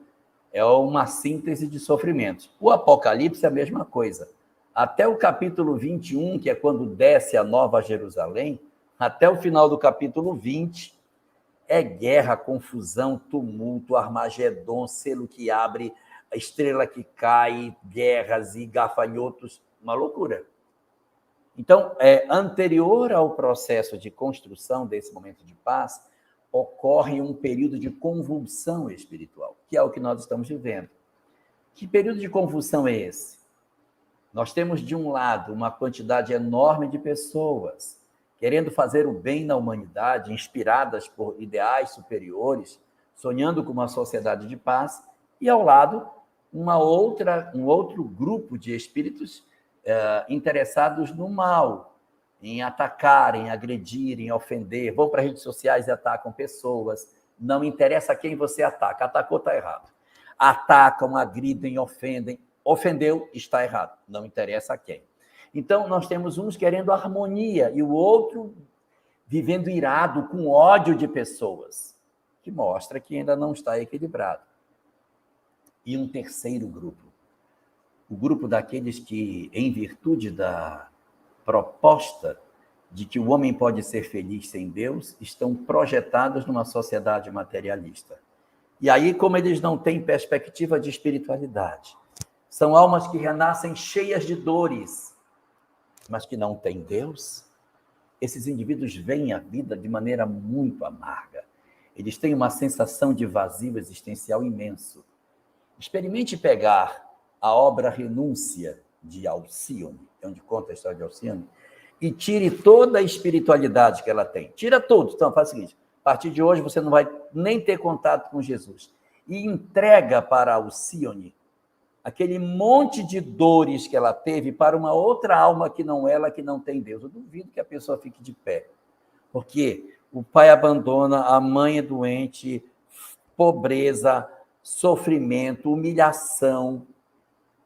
É uma síntese de sofrimentos. O Apocalipse é a mesma coisa. Até o capítulo 21, que é quando desce a Nova Jerusalém, até o final do capítulo 20, é guerra, confusão, tumulto, Armagedon, selo que abre, a estrela que cai, guerras e gafanhotos, uma loucura. Então, anterior ao processo de construção desse momento de paz, ocorre um período de convulsão espiritual, que é o que nós estamos vivendo. Que período de convulsão é esse? Nós temos, de um lado, uma quantidade enorme de pessoas querendo fazer o bem na humanidade, inspiradas por ideais superiores, sonhando com uma sociedade de paz, e, ao lado, um outro grupo de espíritos interessados no mal, em atacar, em agredir, em ofender, vão para as redes sociais e atacam pessoas, não interessa quem você ataca, atacou, está errado. Atacam, agridem, ofendem, ofendeu, está errado, não interessa a quem. Então, nós temos uns querendo harmonia e o outro vivendo irado, com ódio de pessoas, que mostra que ainda não está equilibrado. E um terceiro grupo, o grupo daqueles que, em virtude da proposta de que o homem pode ser feliz sem Deus, estão projetados numa sociedade materialista. E aí, como eles não têm perspectiva de espiritualidade, são almas que renascem cheias de dores, mas que não têm Deus, esses indivíduos veem a vida de maneira muito amarga. Eles têm uma sensação de vazio existencial imenso. Experimente pegar a obra Renúncia, de Alcione, é onde conta a história de Alcione, e tire toda a espiritualidade que ela tem. Tira tudo. Então, faz o seguinte, a partir de hoje você não vai nem ter contato com Jesus. E entrega para Alcione aquele monte de dores que ela teve para uma outra alma que não ela, que não tem Deus. Eu duvido que a pessoa fique de pé. Porque o pai abandona, a mãe é doente, pobreza, sofrimento, humilhação.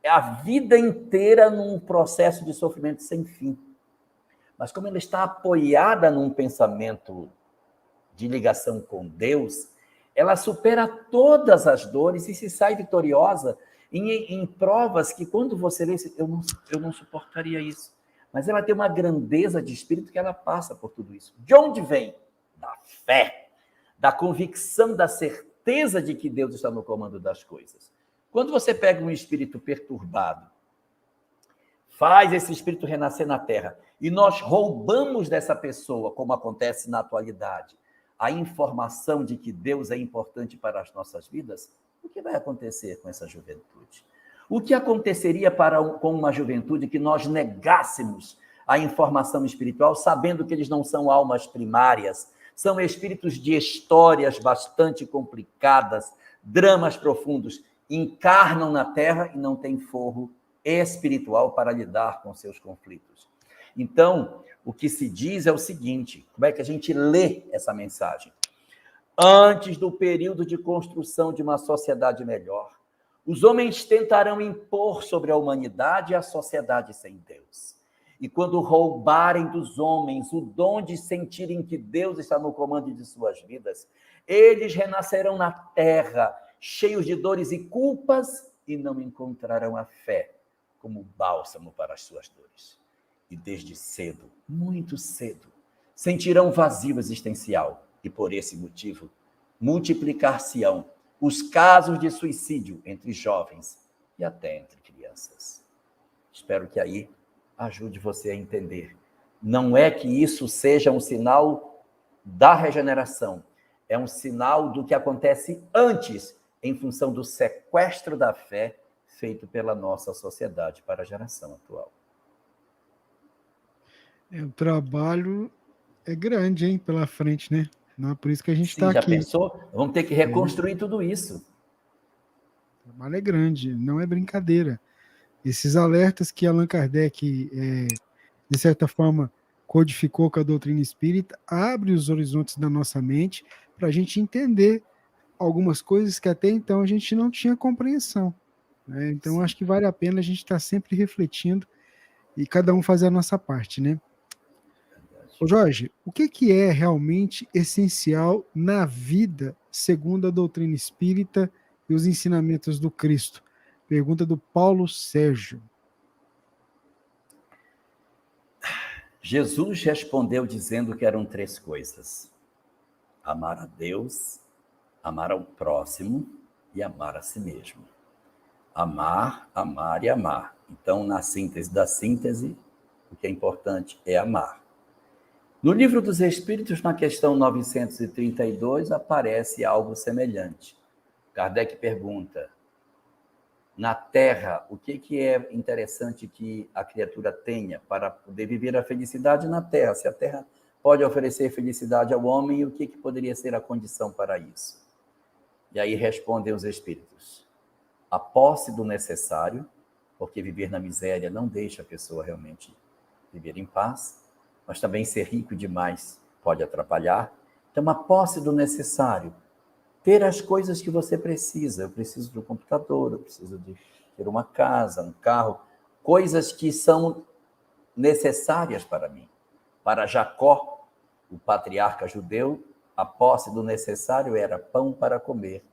É a vida inteira num processo de sofrimento sem fim. Mas como ela está apoiada num pensamento de ligação com Deus, ela supera todas as dores e se sai vitoriosa em provas que, quando você lê, eu não suportaria isso. Mas ela tem uma grandeza de espírito que ela passa por tudo isso. De onde vem? Da fé, da convicção, da certeza de que Deus está no comando das coisas. Quando você pega um espírito perturbado, faz esse espírito renascer na terra, e nós roubamos dessa pessoa, como acontece na atualidade, a informação de que Deus é importante para as nossas vidas, o que vai acontecer com essa juventude? O que aconteceria com uma juventude que nós negássemos a informação espiritual, sabendo que eles não são almas primárias, são espíritos de histórias bastante complicadas, dramas profundos, encarnam na Terra e não têm forro espiritual para lidar com seus conflitos. Então, o que se diz é o seguinte: como é que a gente lê essa mensagem? Antes do período de construção de uma sociedade melhor, os homens tentarão impor sobre a humanidade a sociedade sem Deus. E quando roubarem dos homens o dom de sentirem que Deus está no comando de suas vidas, eles renascerão na terra, cheios de dores e culpas, e não encontrarão a fé como bálsamo para as suas dores. E desde cedo, muito cedo, sentirão vazio existencial, e por esse motivo multiplicar-se-ão os casos de suicídio entre jovens e até entre crianças. Espero que aí ajude você a entender. Não é que isso seja um sinal da regeneração, é um sinal do que acontece antes, em função do sequestro da fé feito pela nossa sociedade para a geração atual. O trabalho é grande, hein, pela frente, né? Não é por isso que a gente está aqui. Já pensou? Vamos ter que reconstruir tudo isso. O trabalho é grande, não é brincadeira. Esses alertas que Allan Kardec, de certa forma, codificou com a doutrina espírita, abre os horizontes da nossa mente para a gente entender algumas coisas que até então a gente não tinha compreensão. Né? Então, acho que vale a pena a gente estar sempre refletindo e cada um fazer a nossa parte, né? Ô Jorge, o que é realmente essencial na vida segundo a doutrina espírita e os ensinamentos do Cristo? Pergunta do Paulo Sérgio. Jesus respondeu dizendo que eram 3 coisas: amar a Deus, amar ao próximo e amar a si mesmo. Amar, amar e amar. Então, na síntese da síntese, o que é importante é amar. No Livro dos Espíritos, na questão 932, aparece algo semelhante. Kardec pergunta: na Terra, o que é interessante que a criatura tenha para poder viver a felicidade na Terra? Se a Terra pode oferecer felicidade ao homem, o que poderia ser a condição para isso? E aí respondem os Espíritos: a posse do necessário, porque viver na miséria não deixa a pessoa realmente viver em paz, mas também ser rico demais pode atrapalhar. Então, a posse do necessário, ter as coisas que você precisa. Eu preciso de um computador, eu preciso de ter uma casa, um carro, coisas que são necessárias para mim. Para Jacó, o patriarca judeu, a posse do necessário era pão para comer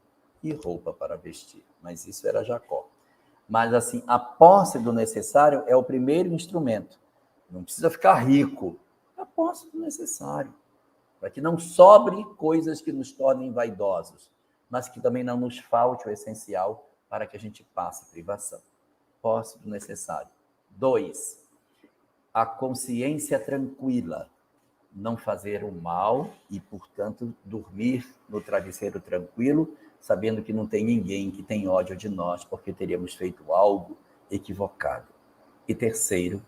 e roupa para vestir. Mas isso era Jacó. Mas, assim, a posse do necessário é o primeiro instrumento. Não precisa ficar rico. A posse do necessário. Para que não sobre coisas que nos tornem vaidosos, mas que também não nos falte o essencial para que a gente passe privação. Posse do necessário. 2, a consciência tranquila. Não fazer o mal e, portanto, dormir no travesseiro tranquilo, sabendo que não tem ninguém que tem ódio de nós, porque teríamos feito algo equivocado. E 3,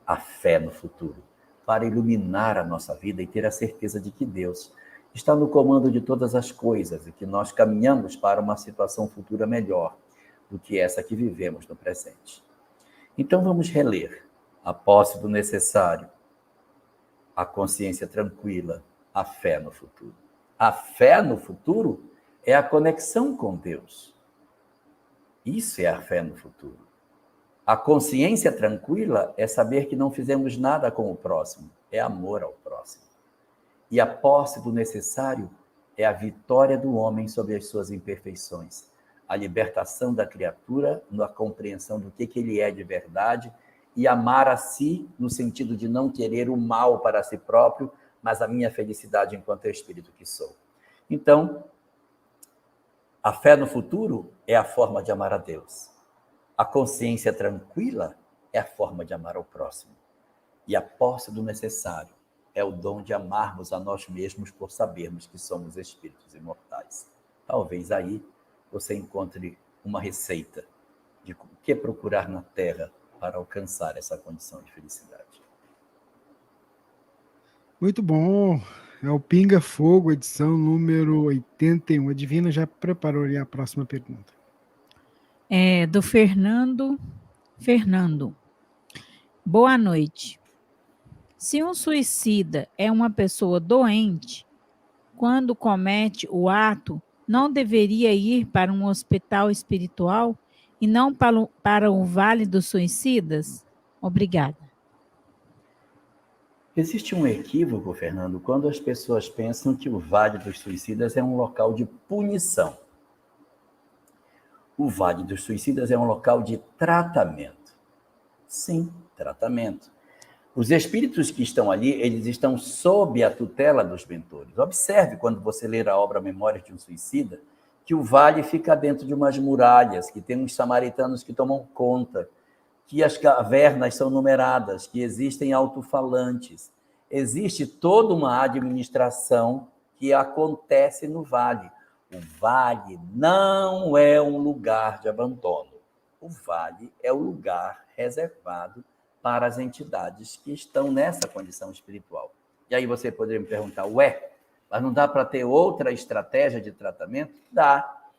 a fé no futuro, para iluminar a nossa vida e ter a certeza de que Deus está no comando de todas as coisas e que nós caminhamos para uma situação futura melhor. do que essa que vivemos no presente. Então vamos reler a posse do necessário, a consciência tranquila, a fé no futuro. A fé no futuro é a conexão com Deus. Isso é a fé no futuro. A consciência tranquila é saber que não fizemos nada com o próximo, é amor ao próximo. E a posse do necessário é a vitória do homem sobre as suas imperfeições, a libertação da criatura na compreensão do que ele é de verdade e amar a si no sentido de não querer o mal para si próprio, mas a minha felicidade enquanto espírito que sou. Então, a fé no futuro é a forma de amar a Deus. A consciência tranquila é a forma de amar ao próximo. E a posse do necessário é o dom de amarmos a nós mesmos por sabermos que somos espíritos imortais. Talvez aí você encontre uma receita de o que procurar na Terra para alcançar essa condição de felicidade. Muito bom. É o Pinga Fogo, edição número 81. A Divina já preparou ali a próxima pergunta. É do Fernando. Fernando, boa noite. Se um suicida é uma pessoa doente, quando comete o ato, não deveria ir para um hospital espiritual e não para o Vale dos Suicidas? Obrigada. Existe um equívoco, Fernando, quando as pessoas pensam que o Vale dos Suicidas é um local de punição. O Vale dos Suicidas é um local de tratamento. Sim, tratamento. Os espíritos que estão ali, eles estão sob a tutela dos mentores. Observe, quando você ler a obra Memórias de um Suicida, que o vale fica dentro de umas muralhas, que tem uns samaritanos que tomam conta, que as cavernas são numeradas, que existem alto-falantes. Existe toda uma administração que acontece no vale. O vale não é um lugar de abandono. O vale é o lugar reservado para as entidades que estão nessa condição espiritual. E aí você poderia me perguntar, mas não dá para ter outra estratégia de tratamento? Dá.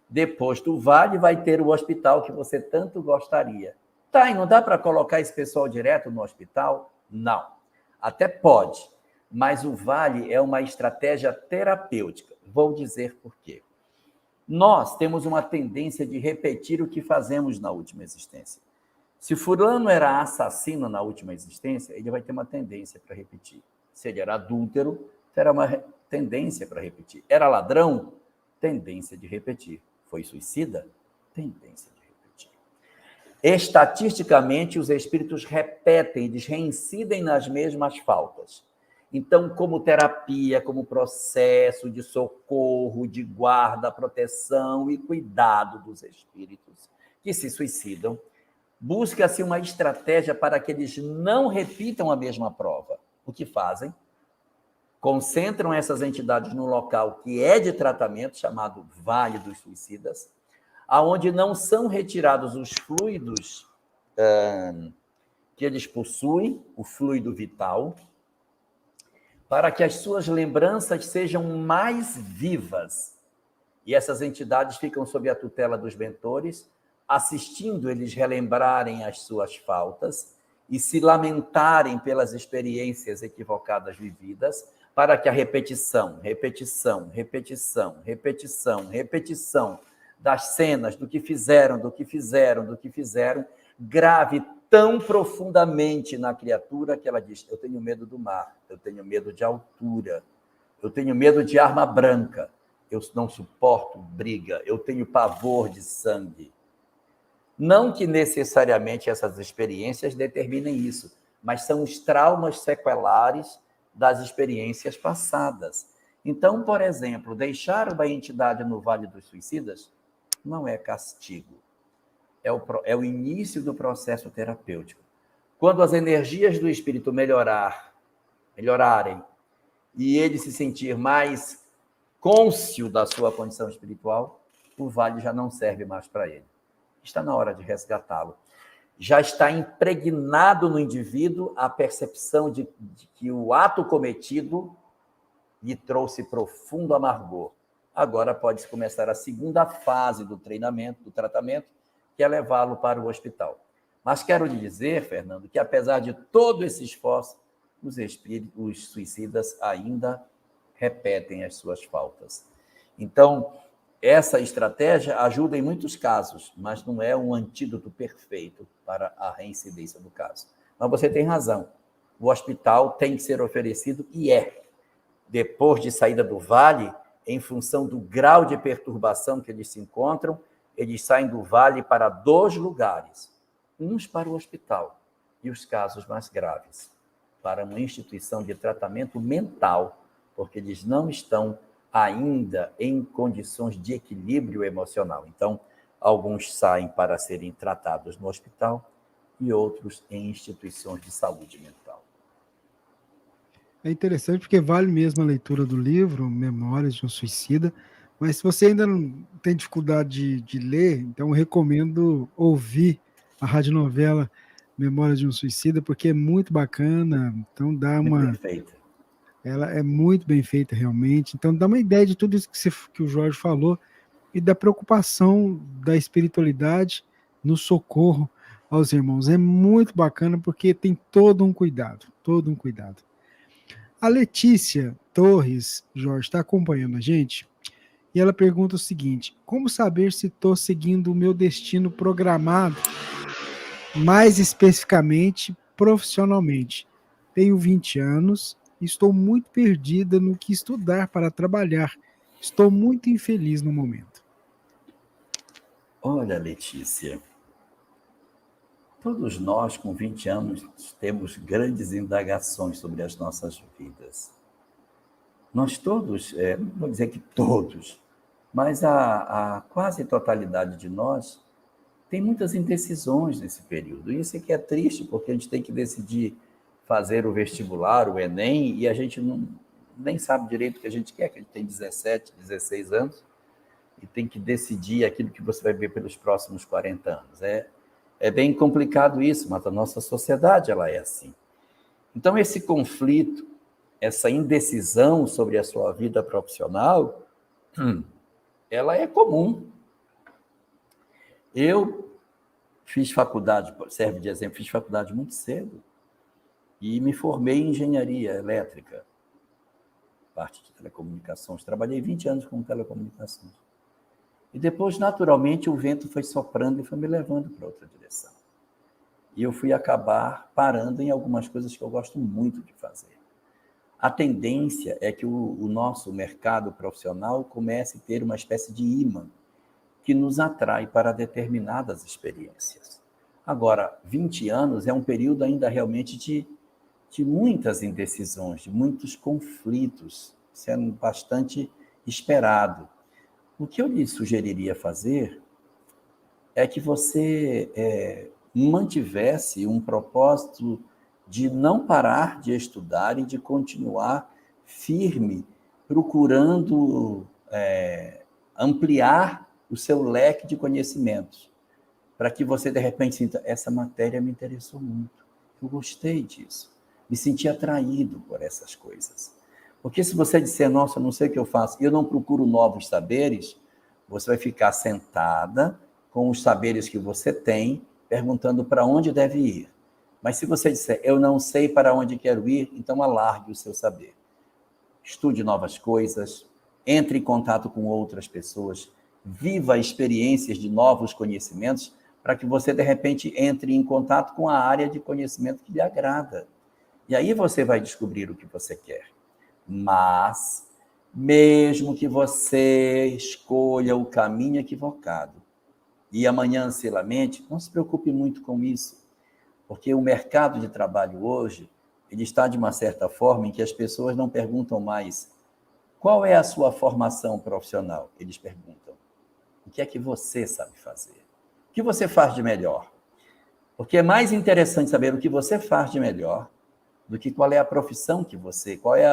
Depois do vale vai ter o hospital que você tanto gostaria. Tá, e não dá para colocar esse pessoal direto no hospital? Não. Até pode, mas o vale é uma estratégia terapêutica. Vou dizer por quê. Nós temos uma tendência de repetir o que fazemos na última existência. Se fulano era assassino na última existência, ele vai ter uma tendência para repetir. Se ele era adúltero, terá uma tendência para repetir. Era ladrão? Tendência de repetir. Foi suicida? Tendência de repetir. Estatisticamente, os espíritos repetem, eles reincidem nas mesmas faltas. Então, como terapia, como processo de socorro, de guarda, proteção e cuidado dos espíritos que se suicidam, busca-se uma estratégia para que eles não repitam a mesma prova. O que fazem? Concentram essas entidades num local que é de tratamento, chamado Vale dos Suicidas, aonde não são retirados os fluidos que eles possuem, o fluido vital, para que as suas lembranças sejam mais vivas. E essas entidades ficam sob a tutela dos mentores, assistindo eles relembrarem as suas faltas e se lamentarem pelas experiências equivocadas vividas, para que a repetição das cenas, do que fizeram, grave tão profundamente na criatura que ela diz, eu tenho medo do mar, eu tenho medo de altura, eu tenho medo de arma branca, eu não suporto briga, eu tenho pavor de sangue. Não que necessariamente essas experiências determinem isso, mas são os traumas sequelares das experiências passadas. Então, por exemplo, deixar uma entidade no Vale dos Suicidas não é castigo. É o início do processo terapêutico. Quando as energias do espírito melhorarem e ele se sentir mais cônscio da sua condição espiritual, o vale já não serve mais para ele. Está na hora de resgatá-lo. Já está impregnado no indivíduo a percepção de que o ato cometido lhe trouxe profundo amargor. Agora pode-se começar a segunda fase do treinamento, do tratamento, que é levá-lo para o hospital. Mas quero lhe dizer, Fernando, que apesar de todo esse esforço, os suicidas ainda repetem as suas faltas. Então, essa estratégia ajuda em muitos casos, mas não é um antídoto perfeito para a reincidência do caso. Mas você tem razão. O hospital tem que ser oferecido e é. Depois de saída do vale, em função do grau de perturbação que eles se encontram, eles saem do vale para 2 lugares. Uns para o hospital e os casos mais graves para uma instituição de tratamento mental, porque eles não estão ainda em condições de equilíbrio emocional. Então, alguns saem para serem tratados no hospital e outros em instituições de saúde mental. É interessante porque vale mesmo a leitura do livro, Memórias de um Suicida, mas se você ainda não tem dificuldade de ler, então eu recomendo ouvir a radionovela Memórias de um Suicida, porque é muito bacana, então dá Muito uma... bem feita. Ela é muito bem feita realmente, então dá uma ideia de tudo isso que o Jorge falou e da preocupação da espiritualidade no socorro aos irmãos. É muito bacana porque tem todo um cuidado, todo um cuidado. A Letícia Torres, Jorge, está acompanhando a gente e ela pergunta o seguinte: como saber se estou seguindo o meu destino programado, mais especificamente profissionalmente? Tenho 20 anos e estou muito perdida no que estudar para trabalhar. Estou muito infeliz no momento. Olha, Letícia, todos nós com 20 anos temos grandes indagações sobre as nossas vidas. Nós todos, não vou dizer que todos, mas a quase totalidade de nós tem muitas indecisões nesse período. E isso aqui é triste, porque a gente tem que decidir fazer o vestibular, o Enem, e a gente nem sabe direito o que a gente quer, que a gente tem 17, 16 anos, e tem que decidir aquilo que você vai ver pelos próximos 40 anos. É bem complicado isso, mas a nossa sociedade ela é assim. Então, esse conflito, essa indecisão sobre a sua vida profissional, ela é comum. Eu fiz faculdade, serve de exemplo, fiz faculdade muito cedo e me formei em engenharia elétrica, parte de telecomunicações. Trabalhei 20 anos com telecomunicações. E depois, naturalmente, o vento foi soprando e foi me levando para outra direção. E eu fui acabar parando em algumas coisas que eu gosto muito de fazer. A tendência é que o nosso mercado profissional comece a ter uma espécie de imã que nos atrai para determinadas experiências. Agora, 20 anos é um período ainda realmente de muitas indecisões, de muitos conflitos, sendo bastante esperado. O que eu lhe sugeriria fazer é que você mantivesse um propósito de não parar de estudar e de continuar firme, procurando ampliar o seu leque de conhecimentos, para que você, de repente, sinta, essa matéria me interessou muito, eu gostei disso, me senti atraído por essas coisas. Porque se você disser, nossa, eu não sei o que eu faço, eu não procuro novos saberes, você vai ficar sentada com os saberes que você tem, perguntando para onde deve ir. Mas se você disser, eu não sei para onde quero ir, então alargue o seu saber. Estude novas coisas, entre em contato com outras pessoas, viva experiências de novos conhecimentos, para que você, de repente, entre em contato com a área de conhecimento que lhe agrada. E aí você vai descobrir o que você quer. Mas, mesmo que você escolha o caminho equivocado, e amanhã se lamente, não se preocupe muito com isso, porque o mercado de trabalho hoje, ele está de uma certa forma em que as pessoas não perguntam mais qual é a sua formação profissional, eles perguntam o que é que você sabe fazer, o que você faz de melhor, porque é mais interessante saber o que você faz de melhor do que qual é a profissão que você, qual é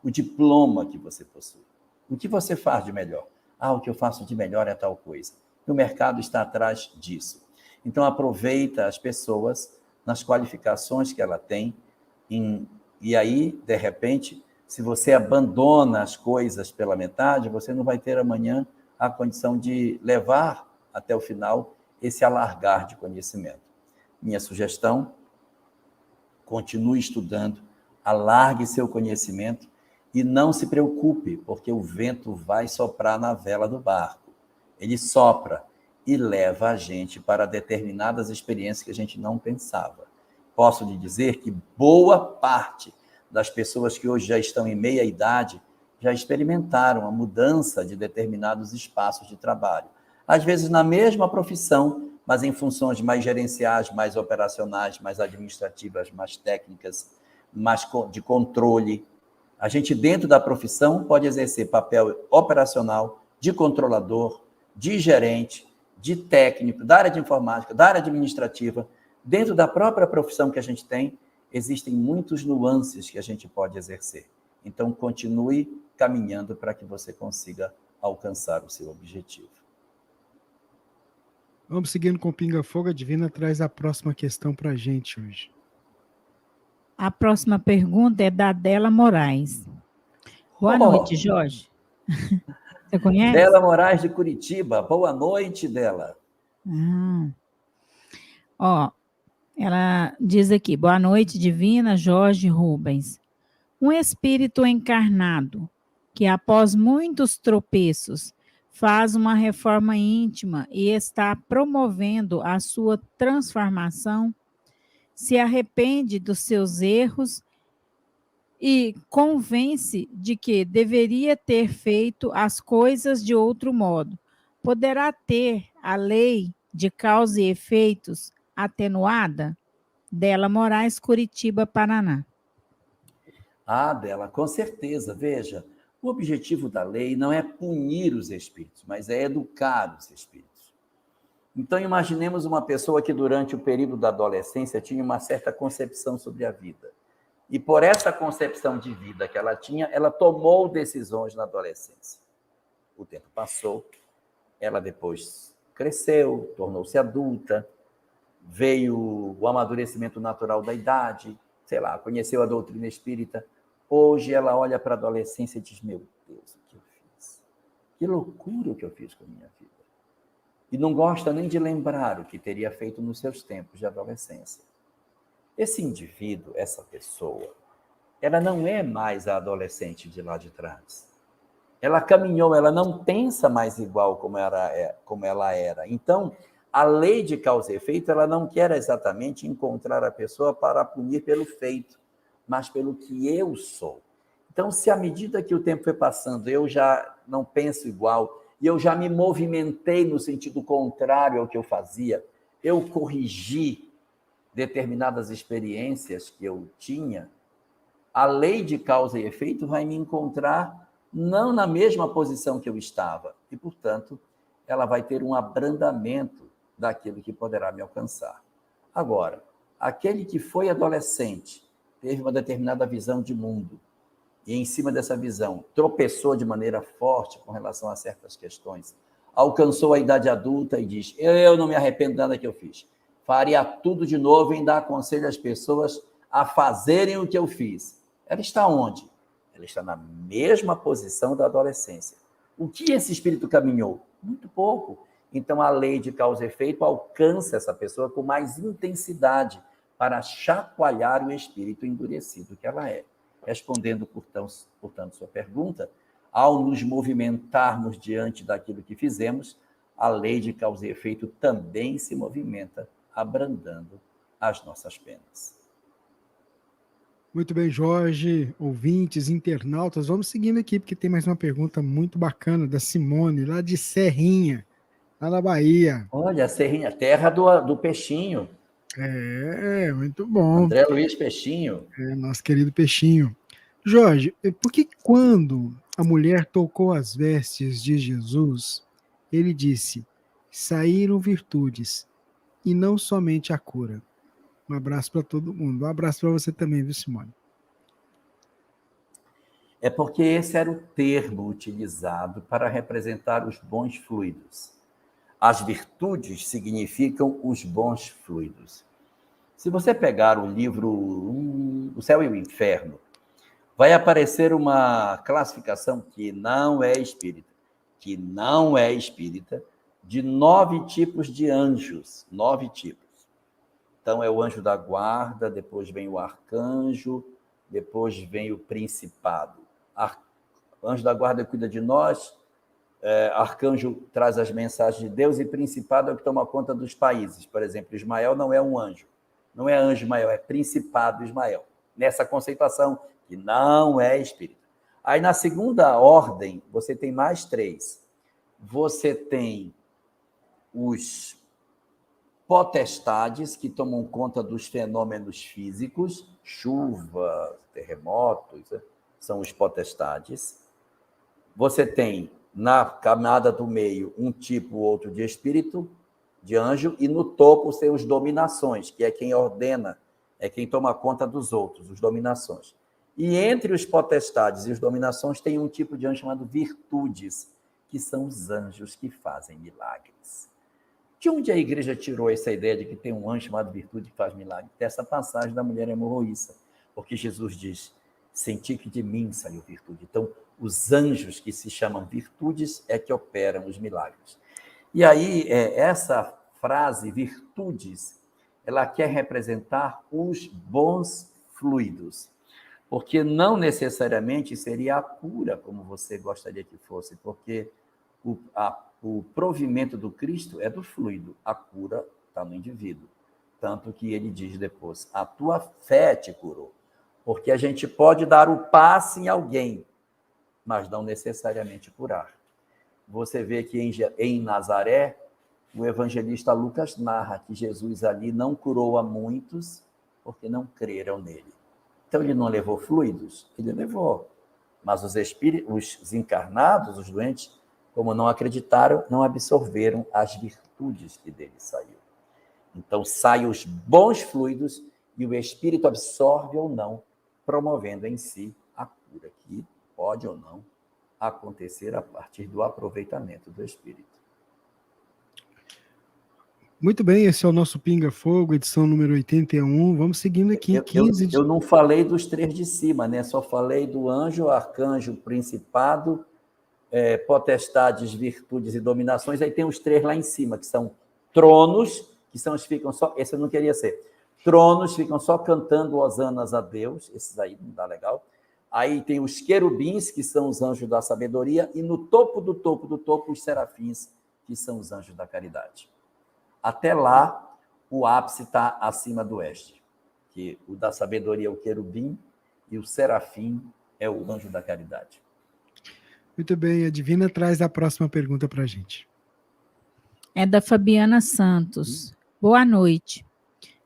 o diploma que você possui, o que você faz de melhor. O que eu faço de melhor é tal coisa. O mercado está atrás disso. Então, aproveita as pessoas nas qualificações que ela tem, e aí, de repente, se você abandona as coisas pela metade, você não vai ter amanhã a condição de levar até o final esse alargar de conhecimento. Minha sugestão: continue estudando, alargue seu conhecimento e não se preocupe, porque o vento vai soprar na vela do barco. Ele sopra e leva a gente para determinadas experiências que a gente não pensava. Posso lhe dizer que boa parte das pessoas que hoje já estão em meia idade já experimentaram a mudança de determinados espaços de trabalho. Às vezes na mesma profissão, mas em funções mais gerenciais, mais operacionais, mais administrativas, mais técnicas, mais de controle. A gente, dentro da profissão, pode exercer papel operacional, de controlador, de gerente, de técnico, da área de informática, da área administrativa. Dentro da própria profissão que a gente tem, existem muitos nuances que a gente pode exercer. Então, continue caminhando para que você consiga alcançar o seu objetivo. Vamos seguindo com o Pinga Fogo. A Divina traz a próxima questão para a gente hoje. A próxima pergunta é da Adela Moraes. Boa noite, Jorge. Você conhece? Dela Moraes, de Curitiba. Boa noite, Dela. Ela diz aqui: boa noite, Divina, Jorge Rubens. Um espírito encarnado que, após muitos tropeços, faz uma reforma íntima e está promovendo a sua transformação, se arrepende dos seus erros e convence de que deveria ter feito as coisas de outro modo, poderá ter a lei de causa e efeitos atenuada? Dela Moraes, Curitiba, Paraná. Dela, com certeza. Veja, o objetivo da lei não é punir os espíritos, mas é educar os espíritos. Então, imaginemos uma pessoa que, durante o período da adolescência, tinha uma certa concepção sobre a vida. E por essa concepção de vida que ela tinha, ela tomou decisões na adolescência. O tempo passou, ela depois cresceu, tornou-se adulta, veio o amadurecimento natural da idade, conheceu a doutrina espírita. Hoje ela olha para a adolescência e diz: meu Deus, o que eu fiz? Que loucura o que eu fiz com a minha vida. E não gosta nem de lembrar o que teria feito nos seus tempos de adolescência. Esse indivíduo, essa pessoa, ela não é mais a adolescente de lá de trás. Ela caminhou, ela não pensa mais igual como ela era. Então, a lei de causa e efeito, ela não quer exatamente encontrar a pessoa para punir pelo feito, mas pelo que eu sou. Então, se à medida que o tempo foi passando, eu já não penso igual, e eu já me movimentei no sentido contrário ao que eu fazia, eu corrigi determinadas experiências que eu tinha, a lei de causa e efeito vai me encontrar não na mesma posição que eu estava, e, portanto, ela vai ter um abrandamento daquilo que poderá me alcançar. Agora, aquele que foi adolescente, teve uma determinada visão de mundo, e em cima dessa visão tropeçou de maneira forte com relação a certas questões, alcançou a idade adulta e diz: eu não me arrependo de nada que eu fiz, faria tudo de novo e ainda aconselho as pessoas a fazerem o que eu fiz. Ela está onde? Ela está na mesma posição da adolescência. O que esse espírito caminhou? Muito pouco. Então, a lei de causa e efeito alcança essa pessoa com mais intensidade para chacoalhar o espírito endurecido que ela é. Respondendo, portanto, sua pergunta, ao nos movimentarmos diante daquilo que fizemos, a lei de causa e efeito também se movimenta, abrandando as nossas penas. Muito bem, Jorge, ouvintes, internautas, vamos seguindo aqui, porque tem mais uma pergunta muito bacana da Simone, lá de Serrinha, lá na Bahia. Olha, Serrinha, terra do Peixinho. Muito bom. André Luiz Peixinho. Nosso querido Peixinho. Jorge, por que quando a mulher tocou as vestes de Jesus, ele disse: saíram virtudes, e não somente a cura? Um abraço para todo mundo. Um abraço para você também, viu, Simone? É porque esse era o termo utilizado para representar os bons fluidos. As virtudes significam os bons fluidos. Se você pegar o livro O Céu e o Inferno, vai aparecer uma classificação que não é espírita, de 9 tipos de anjos, 9 tipos. Então, é o anjo da guarda, depois vem o arcanjo, depois vem o principado. O anjo da guarda cuida de nós, arcanjo traz as mensagens de Deus e principado é o que toma conta dos países. Por exemplo, Ismael não é um anjo, não é anjo Ismael, é principado Ismael. Nessa conceituação, que não é espírito. Aí, na segunda ordem, você tem mais 3. Você tem os potestades, que tomam conta dos fenômenos físicos, chuva, terremotos, são os potestades. Você tem, na camada do meio, um tipo ou outro de espírito, de anjo, e no topo tem os dominações, que é quem ordena, é quem toma conta dos outros, os dominações. E entre os potestades e os dominações tem um tipo de anjo chamado virtudes, que são os anjos que fazem milagres. De onde a igreja tirou essa ideia de que tem um anjo chamado virtude que faz milagre? Dessa passagem da mulher hemorroíça, porque Jesus diz, senti que de mim saiu virtude. Então, os anjos que se chamam virtudes é que operam os milagres. E aí, essa frase, virtudes, ela quer representar os bons fluidos, porque não necessariamente seria a cura, como você gostaria que fosse, porque o provimento do Cristo é do fluido, a cura está no indivíduo. Tanto que ele diz depois, a tua fé te curou. Porque a gente pode dar o passe em alguém, mas não necessariamente curar. Você vê que em Nazaré, o evangelista Lucas narra que Jesus ali não curou a muitos, porque não creram nele. Então, ele não levou fluidos? Ele levou. Mas os encarnados, os doentes, como não acreditaram, não absorveram as virtudes que dele saiu. Então, saem os bons fluidos e o espírito absorve ou não, promovendo em si a cura, que pode ou não acontecer a partir do aproveitamento do espírito. Muito bem, esse é o nosso Pinga Fogo, edição número 81. Vamos seguindo aqui em 15 Eu não falei dos 3 de cima, né? Só falei do anjo, arcanjo, principado, potestades, virtudes e dominações. Aí tem os 3 lá em cima, que são tronos, que são os que ficam só... Esse eu não queria ser. Tronos ficam só cantando hosanas a Deus. Esses aí não dá legal. Aí tem os querubins, que são os anjos da sabedoria, e no topo do topo do topo, os serafins, que são os anjos da caridade. Até lá, o ápice está acima do oeste, que o da sabedoria é o querubim e o serafim é o anjo da caridade. Muito bem, a Divina traz a próxima pergunta para a gente. É da Fabiana Santos. Boa noite.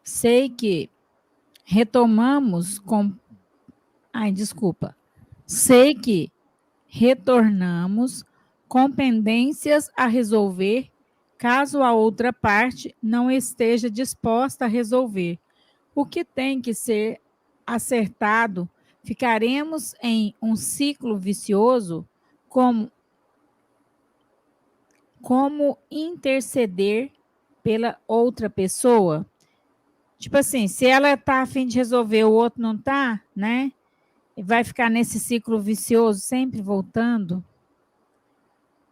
Sei que retornamos com pendências a resolver, caso a outra parte não esteja disposta a resolver. O que tem que ser acertado, ficaremos em um ciclo vicioso, como interceder pela outra pessoa? Tipo assim, se ela está a fim de resolver, o outro não está, né? Vai ficar nesse ciclo vicioso, sempre voltando?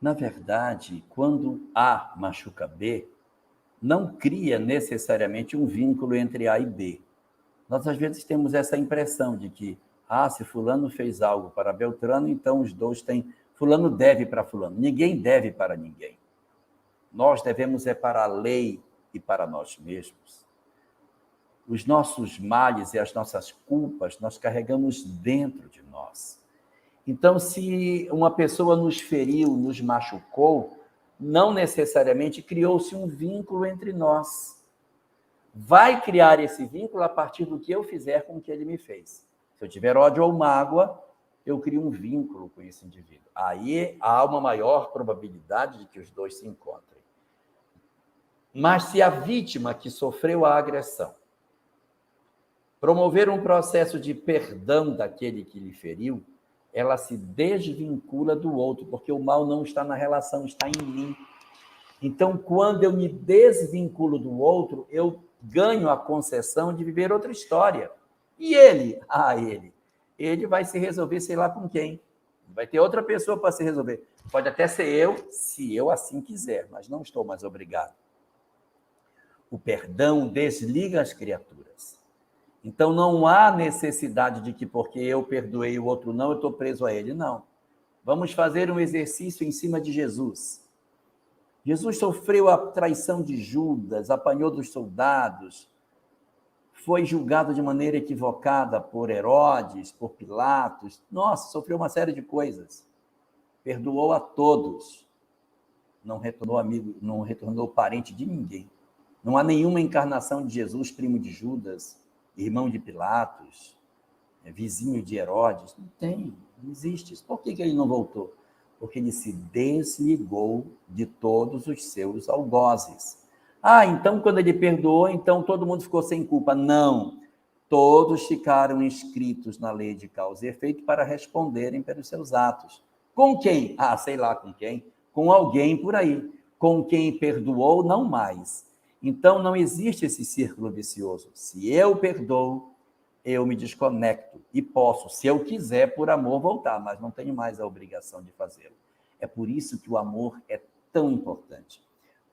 Na verdade, quando A machuca B, não cria necessariamente um vínculo entre A e B. Nós, às vezes, temos essa impressão de que, se fulano fez algo para Beltrano, então os dois têm... Fulano deve para fulano. Ninguém deve para ninguém. Nós devemos para a lei e para nós mesmos. Os nossos males e as nossas culpas nós carregamos dentro de nós. Então, se uma pessoa nos feriu, nos machucou, não necessariamente criou-se um vínculo entre nós. Vai criar esse vínculo a partir do que eu fizer com o que ele me fez. Se eu tiver ódio ou mágoa, eu crio um vínculo com esse indivíduo. Aí há uma maior probabilidade de que os dois se encontrem. Mas se a vítima que sofreu a agressão promover um processo de perdão daquele que lhe feriu, ela se desvincula do outro, porque o mal não está na relação, está em mim. Então, quando eu me desvinculo do outro, eu ganho a concessão de viver outra história. E ele? Ele vai se resolver sei lá com quem. Vai ter outra pessoa para se resolver. Pode até ser eu, se eu assim quiser, mas não estou mais obrigado. O perdão desliga as criaturas. Então, não há necessidade de que porque eu perdoei o outro não, eu estou preso a ele. Não. Vamos fazer um exercício em cima de Jesus. Jesus sofreu a traição de Judas, apanhou dos soldados, foi julgado de maneira equivocada por Herodes, por Pilatos. Nossa, sofreu uma série de coisas. Perdoou a todos. Não retornou amigo, não retornou parente de ninguém. Não há nenhuma encarnação de Jesus, primo de Judas, irmão de Pilatos, vizinho de Herodes. Não tem, não existe. Por que ele não voltou? Porque ele se desligou de todos os seus algozes. Ah, então quando ele perdoou, então todo mundo ficou sem culpa. Não, todos ficaram inscritos na lei de causa e efeito para responderem pelos seus atos. Com quem? Ah, sei lá com quem. Com alguém por aí. Com quem perdoou, não mais. Então não existe esse círculo vicioso. Se eu perdoo, eu me desconecto e posso, se eu quiser, por amor, voltar, mas não tenho mais a obrigação de fazê-lo. É por isso que o amor é tão importante.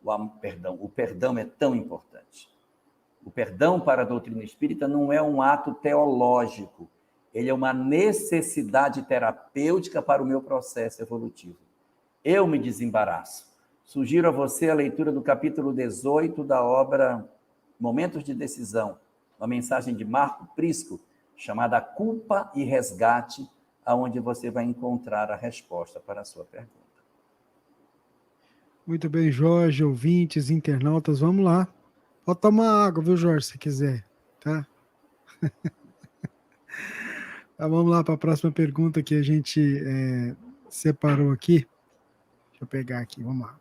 O perdão é tão importante. O perdão para a doutrina espírita não é um ato teológico, ele é uma necessidade terapêutica para o meu processo evolutivo. Eu me desembaraço. Sugiro a você a leitura do capítulo 18 da obra Momentos de Decisão, uma mensagem de Marco Prisco, chamada Culpa e Resgate, onde você vai encontrar a resposta para a sua pergunta. Muito bem, Jorge, ouvintes, internautas, vamos lá. Pode tomar água, viu, Jorge, se quiser, tá? Tá, vamos lá para a próxima pergunta que a gente separou aqui. Deixa eu pegar aqui, vamos lá.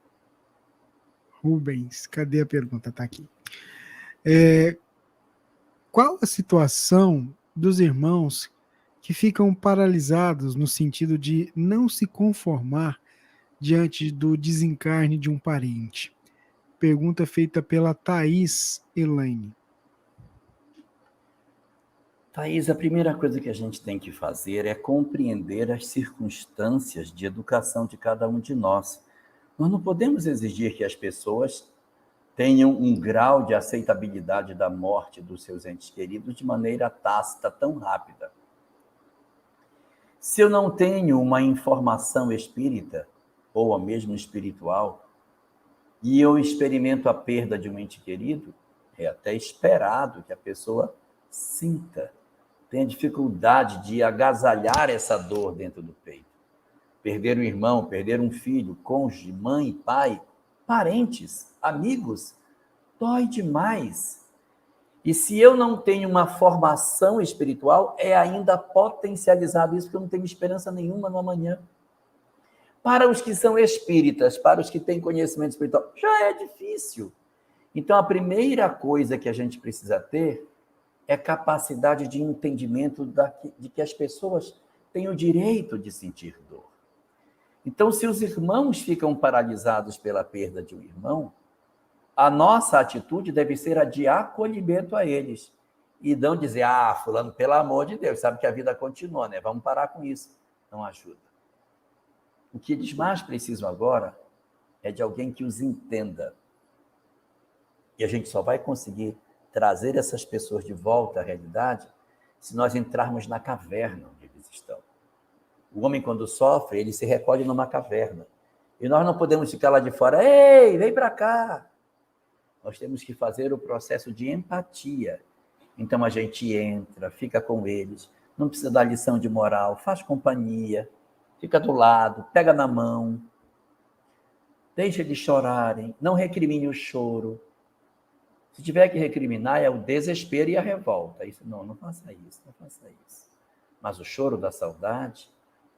Rubens, cadê a pergunta? Tá aqui. Qual a situação dos irmãos que ficam paralisados no sentido de não se conformar diante do desencarne de um parente? Pergunta feita pela Thaís Elaine. Thaís, a primeira coisa que a gente tem que fazer é compreender as circunstâncias de educação de cada um de nós. Nós não podemos exigir que as pessoas tenham um grau de aceitabilidade da morte dos seus entes queridos de maneira tácita, tão rápida. Se eu não tenho uma informação espírita, ou mesmo espiritual, e eu experimento a perda de um ente querido, é até esperado que a pessoa sinta, tenha dificuldade de agasalhar essa dor dentro do peito. Perder um irmão, perder um filho, cônjuge, mãe, pai, parentes, amigos, dói demais. E se eu não tenho uma formação espiritual, é ainda potencializado isso, porque eu não tenho esperança nenhuma no amanhã. Para os que são espíritas, para os que têm conhecimento espiritual, já é difícil. Então, a primeira coisa que a gente precisa ter é capacidade de entendimento de que as pessoas têm o direito de sentir dor. Então, se os irmãos ficam paralisados pela perda de um irmão, a nossa atitude deve ser a de acolhimento a eles. E não dizer, fulano, pelo amor de Deus, sabe que a vida continua, né? Vamos parar com isso. Não ajuda. O que eles mais precisam agora é de alguém que os entenda. E a gente só vai conseguir trazer essas pessoas de volta à realidade se nós entrarmos na caverna onde eles estão. O homem, quando sofre, ele se recolhe numa caverna. E nós não podemos ficar lá de fora, ei, vem para cá. Nós temos que fazer o processo de empatia. Então a gente entra, fica com eles, não precisa dar lição de moral, faz companhia, fica do lado, pega na mão, deixa eles chorarem, não recrimine o choro. Se tiver que recriminar, é o desespero e a revolta. Isso, não faça isso, não faça isso. Mas o choro da saudade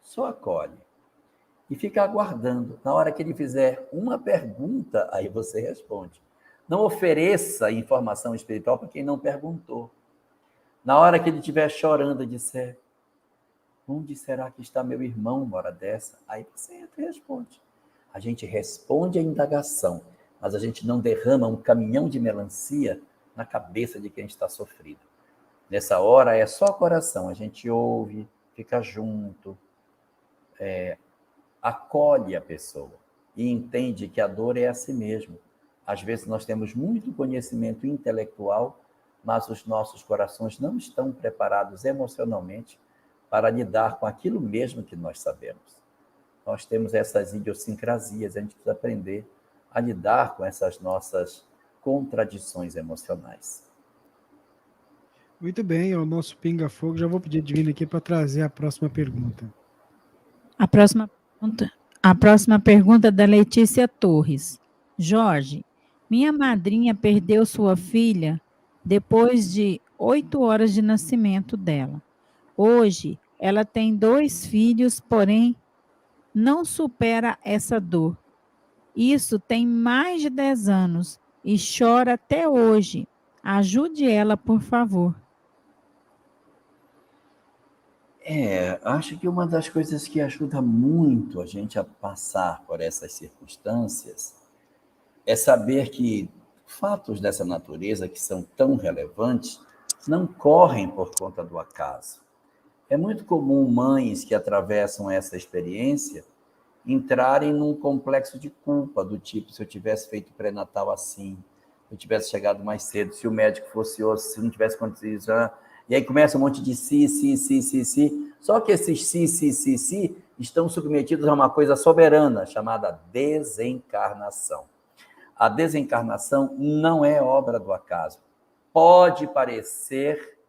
só acolhe. E fica aguardando. Na hora que ele fizer uma pergunta, aí você responde. Não ofereça informação espiritual para quem não perguntou. Na hora que ele estiver chorando e disser, onde será que está meu irmão uma hora dessa? Aí você entra e responde. A gente responde a indagação, mas a gente não derrama um caminhão de melancia na cabeça de quem está sofrido. Nessa hora é só coração, a gente ouve, fica junto, acolhe a pessoa e entende que a dor é a si mesmo. Às vezes nós temos muito conhecimento intelectual, mas os nossos corações não estão preparados emocionalmente para lidar com aquilo mesmo que nós sabemos. Nós temos essas idiosincrasias, a gente precisa aprender a lidar com essas nossas contradições emocionais. Muito bem, é o nosso Pinga Fogo. Já vou pedir a Divina aqui para trazer a próxima pergunta. A próxima pergunta é da Letícia Torres. Jorge, minha madrinha perdeu sua filha depois de 8 horas de nascimento dela. Hoje, ela tem 2 filhos, porém, não supera essa dor. Isso tem mais de 10 anos e chora até hoje. Ajude ela, por favor. Acho que uma das coisas que ajuda muito a gente a passar por essas circunstâncias é saber que fatos dessa natureza, que são tão relevantes, não correm por conta do acaso. É muito comum mães que atravessam essa experiência entrarem num complexo de culpa, do tipo, se eu tivesse feito pré-natal assim, se eu tivesse chegado mais cedo, se o médico fosse outro, se não tivesse acontecido isso, e aí começa um monte de si. Só que esses si estão submetidos a uma coisa soberana, chamada desencarnação. A desencarnação não é obra do acaso. Pode parecer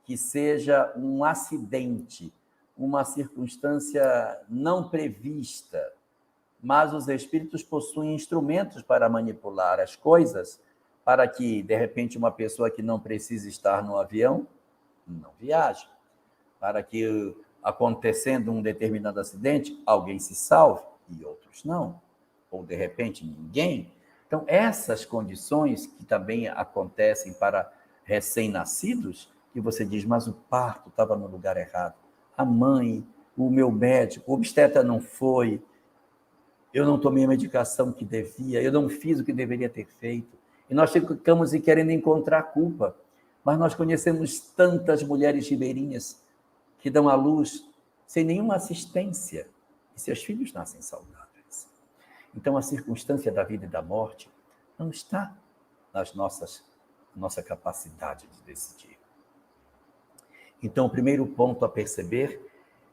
que seja um acidente, uma circunstância não prevista, mas os espíritos possuem instrumentos para manipular as coisas, para que, de repente, uma pessoa que não precisa estar no avião não viaje, para que, acontecendo um determinado acidente, alguém se salve e outros não, ou, de repente, ninguém. Então, essas condições que também acontecem para recém-nascidos, que você diz, mas o parto estava no lugar errado, a mãe, o meu médico, o obstetra não foi, eu não tomei a medicação que devia, eu não fiz o que deveria ter feito, e nós ficamos querendo encontrar culpa, mas nós conhecemos tantas mulheres ribeirinhas que dão à luz sem nenhuma assistência, e seus filhos nascem saudáveis. Então, a circunstância da vida e da morte não está nas nossa capacidade de decidir. Então, o primeiro ponto a perceber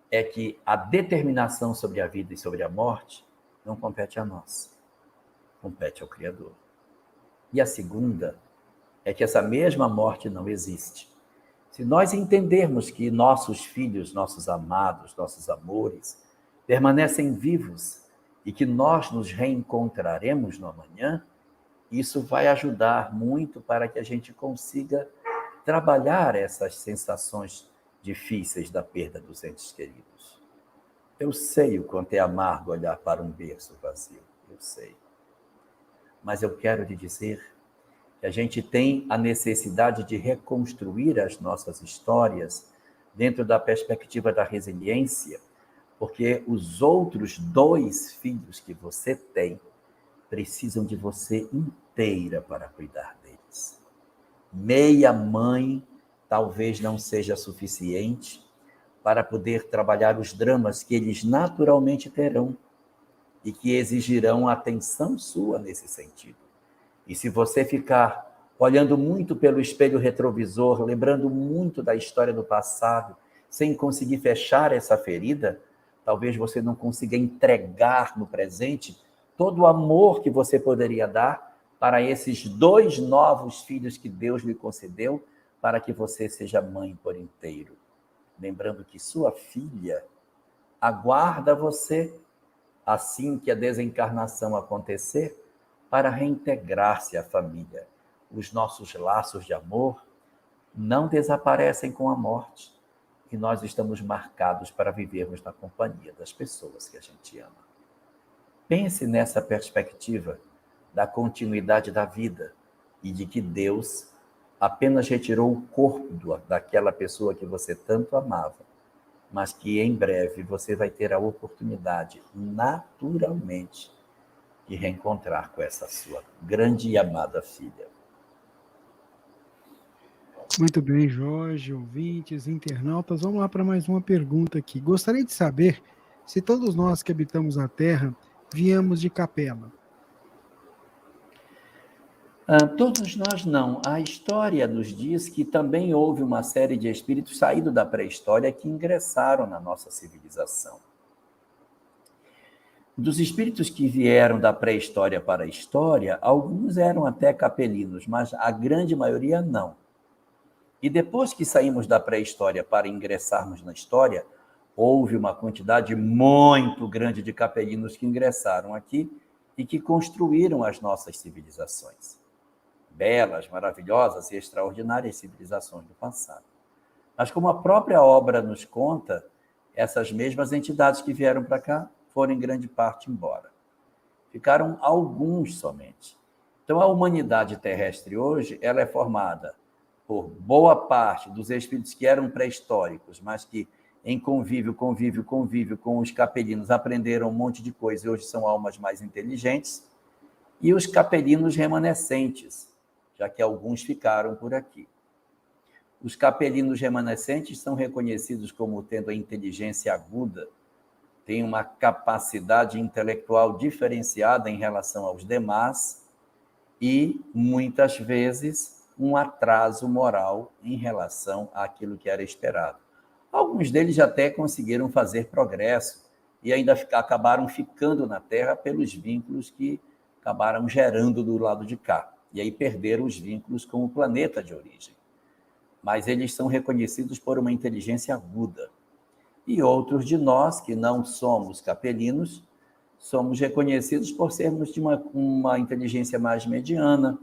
é que a determinação sobre a vida e sobre a morte não compete a nós, compete ao Criador. E a segunda é que essa mesma morte não existe. Se nós entendermos que nossos filhos, nossos amados, nossos amores, permanecem vivos e que nós nos reencontraremos no amanhã, isso vai ajudar muito para que a gente consiga trabalhar essas sensações difíceis da perda dos entes queridos. Eu sei o quanto é amargo olhar para um berço vazio, eu sei. Mas eu quero lhe dizer que a gente tem a necessidade de reconstruir as nossas histórias dentro da perspectiva da resiliência, porque os outros 2 filhos que você tem precisam de você inteira para cuidar deles. Meia mãe talvez não seja suficiente para poder trabalhar os dramas que eles naturalmente terão e que exigirão atenção sua nesse sentido. E se você ficar olhando muito pelo espelho retrovisor, lembrando muito da história do passado, sem conseguir fechar essa ferida, talvez você não consiga entregar no presente todo o amor que você poderia dar para esses 2 novos filhos que Deus lhe concedeu, para que você seja mãe por inteiro. Lembrando que sua filha aguarda você, assim que a desencarnação acontecer, para reintegrar-se à família. Os nossos laços de amor não desaparecem com a morte, e nós estamos marcados para vivermos na companhia das pessoas que a gente ama. Pense nessa perspectiva da continuidade da vida e de que Deus apenas retirou o corpo daquela pessoa que você tanto amava, mas que em breve você vai ter a oportunidade, naturalmente, de reencontrar com essa sua grande e amada filha. Muito bem, Jorge, ouvintes, internautas. Vamos lá para mais uma pergunta aqui. Gostaria de saber se todos nós que habitamos a terra viemos de Capela? Todos nós não. A história nos diz que também houve uma série de espíritos saídos da pré-história que ingressaram na nossa civilização. Dos espíritos que vieram da pré-história para a história, alguns eram até capelinos, mas a grande maioria não. E depois que saímos da pré-história para ingressarmos na história, houve uma quantidade muito grande de capelinos que ingressaram aqui e que construíram as nossas civilizações. Belas, maravilhosas e extraordinárias civilizações do passado. Mas como a própria obra nos conta, essas mesmas entidades que vieram para cá foram em grande parte embora. Ficaram alguns somente. Então, a humanidade terrestre hoje, ela é formada por boa parte dos espíritos que eram pré-históricos, mas que em convívio com os capelinos aprenderam um monte de coisa e hoje são almas mais inteligentes, e os capelinos remanescentes, já que alguns ficaram por aqui. Os capelinos remanescentes são reconhecidos como tendo a inteligência aguda, têm uma capacidade intelectual diferenciada em relação aos demais e, muitas vezes, um atraso moral em relação àquilo que era esperado. Alguns deles até conseguiram fazer progresso e ainda acabaram ficando na Terra pelos vínculos que acabaram gerando do lado de cá. E aí perderam os vínculos com o planeta de origem. Mas eles são reconhecidos por uma inteligência aguda. E outros de nós, que não somos capelinos, somos reconhecidos por sermos de uma inteligência mais mediana,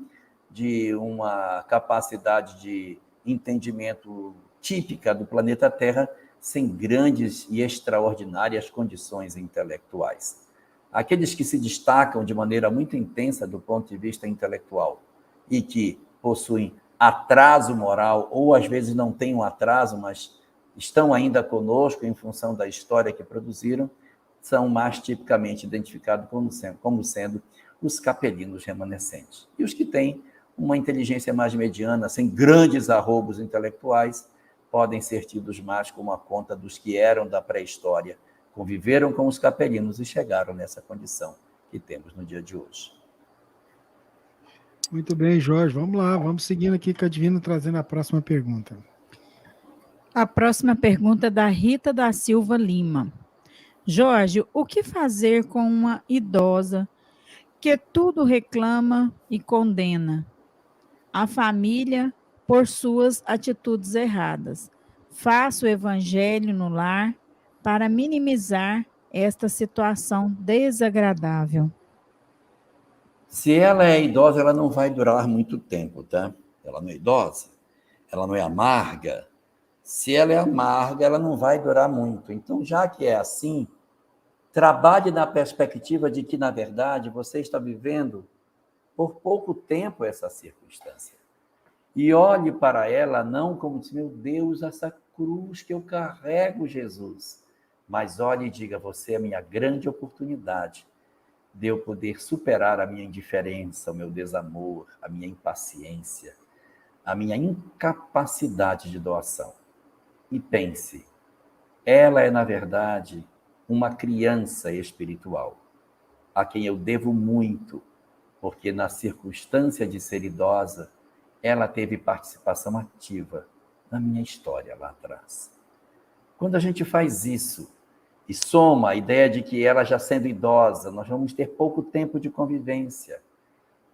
de uma capacidade de entendimento típica do planeta Terra, sem grandes e extraordinárias condições intelectuais. Aqueles que se destacam de maneira muito intensa do ponto de vista intelectual e que possuem atraso moral, ou às vezes não têm um atraso, mas estão ainda conosco em função da história que produziram, são mais tipicamente identificados como sendo os capelinos remanescentes. E os que têm uma inteligência mais mediana, sem grandes arroubos intelectuais, podem ser tidos mais como a conta dos que eram da pré-história, conviveram com os capelinos e chegaram nessa condição que temos no dia de hoje. Muito bem, Jorge. Vamos lá, vamos seguindo aqui com a Divina, trazendo a próxima pergunta. A próxima pergunta é da Rita da Silva Lima. Jorge, o que fazer com uma idosa que tudo reclama e condena a família por suas atitudes erradas? Faça o evangelho no lar para minimizar esta situação desagradável. Se ela é idosa, ela não vai durar muito tempo, tá? Ela não é idosa, ela não é amarga. Se ela é amarga, ela não vai durar muito. Então, já que é assim, trabalhe na perspectiva de que, na verdade, você está vivendo por pouco tempo essa circunstância. E olhe para ela não como se, meu Deus, essa cruz que eu carrego, Jesus. Mas olhe e diga, você é a minha grande oportunidade de eu poder superar a minha indiferença, o meu desamor, a minha impaciência, a minha incapacidade de doação. E pense, ela é, na verdade, uma criança espiritual, a quem eu devo muito, porque na circunstância de ser idosa, ela teve participação ativa na minha história lá atrás. Quando a gente faz isso e soma a ideia de que ela já sendo idosa, nós vamos ter pouco tempo de convivência,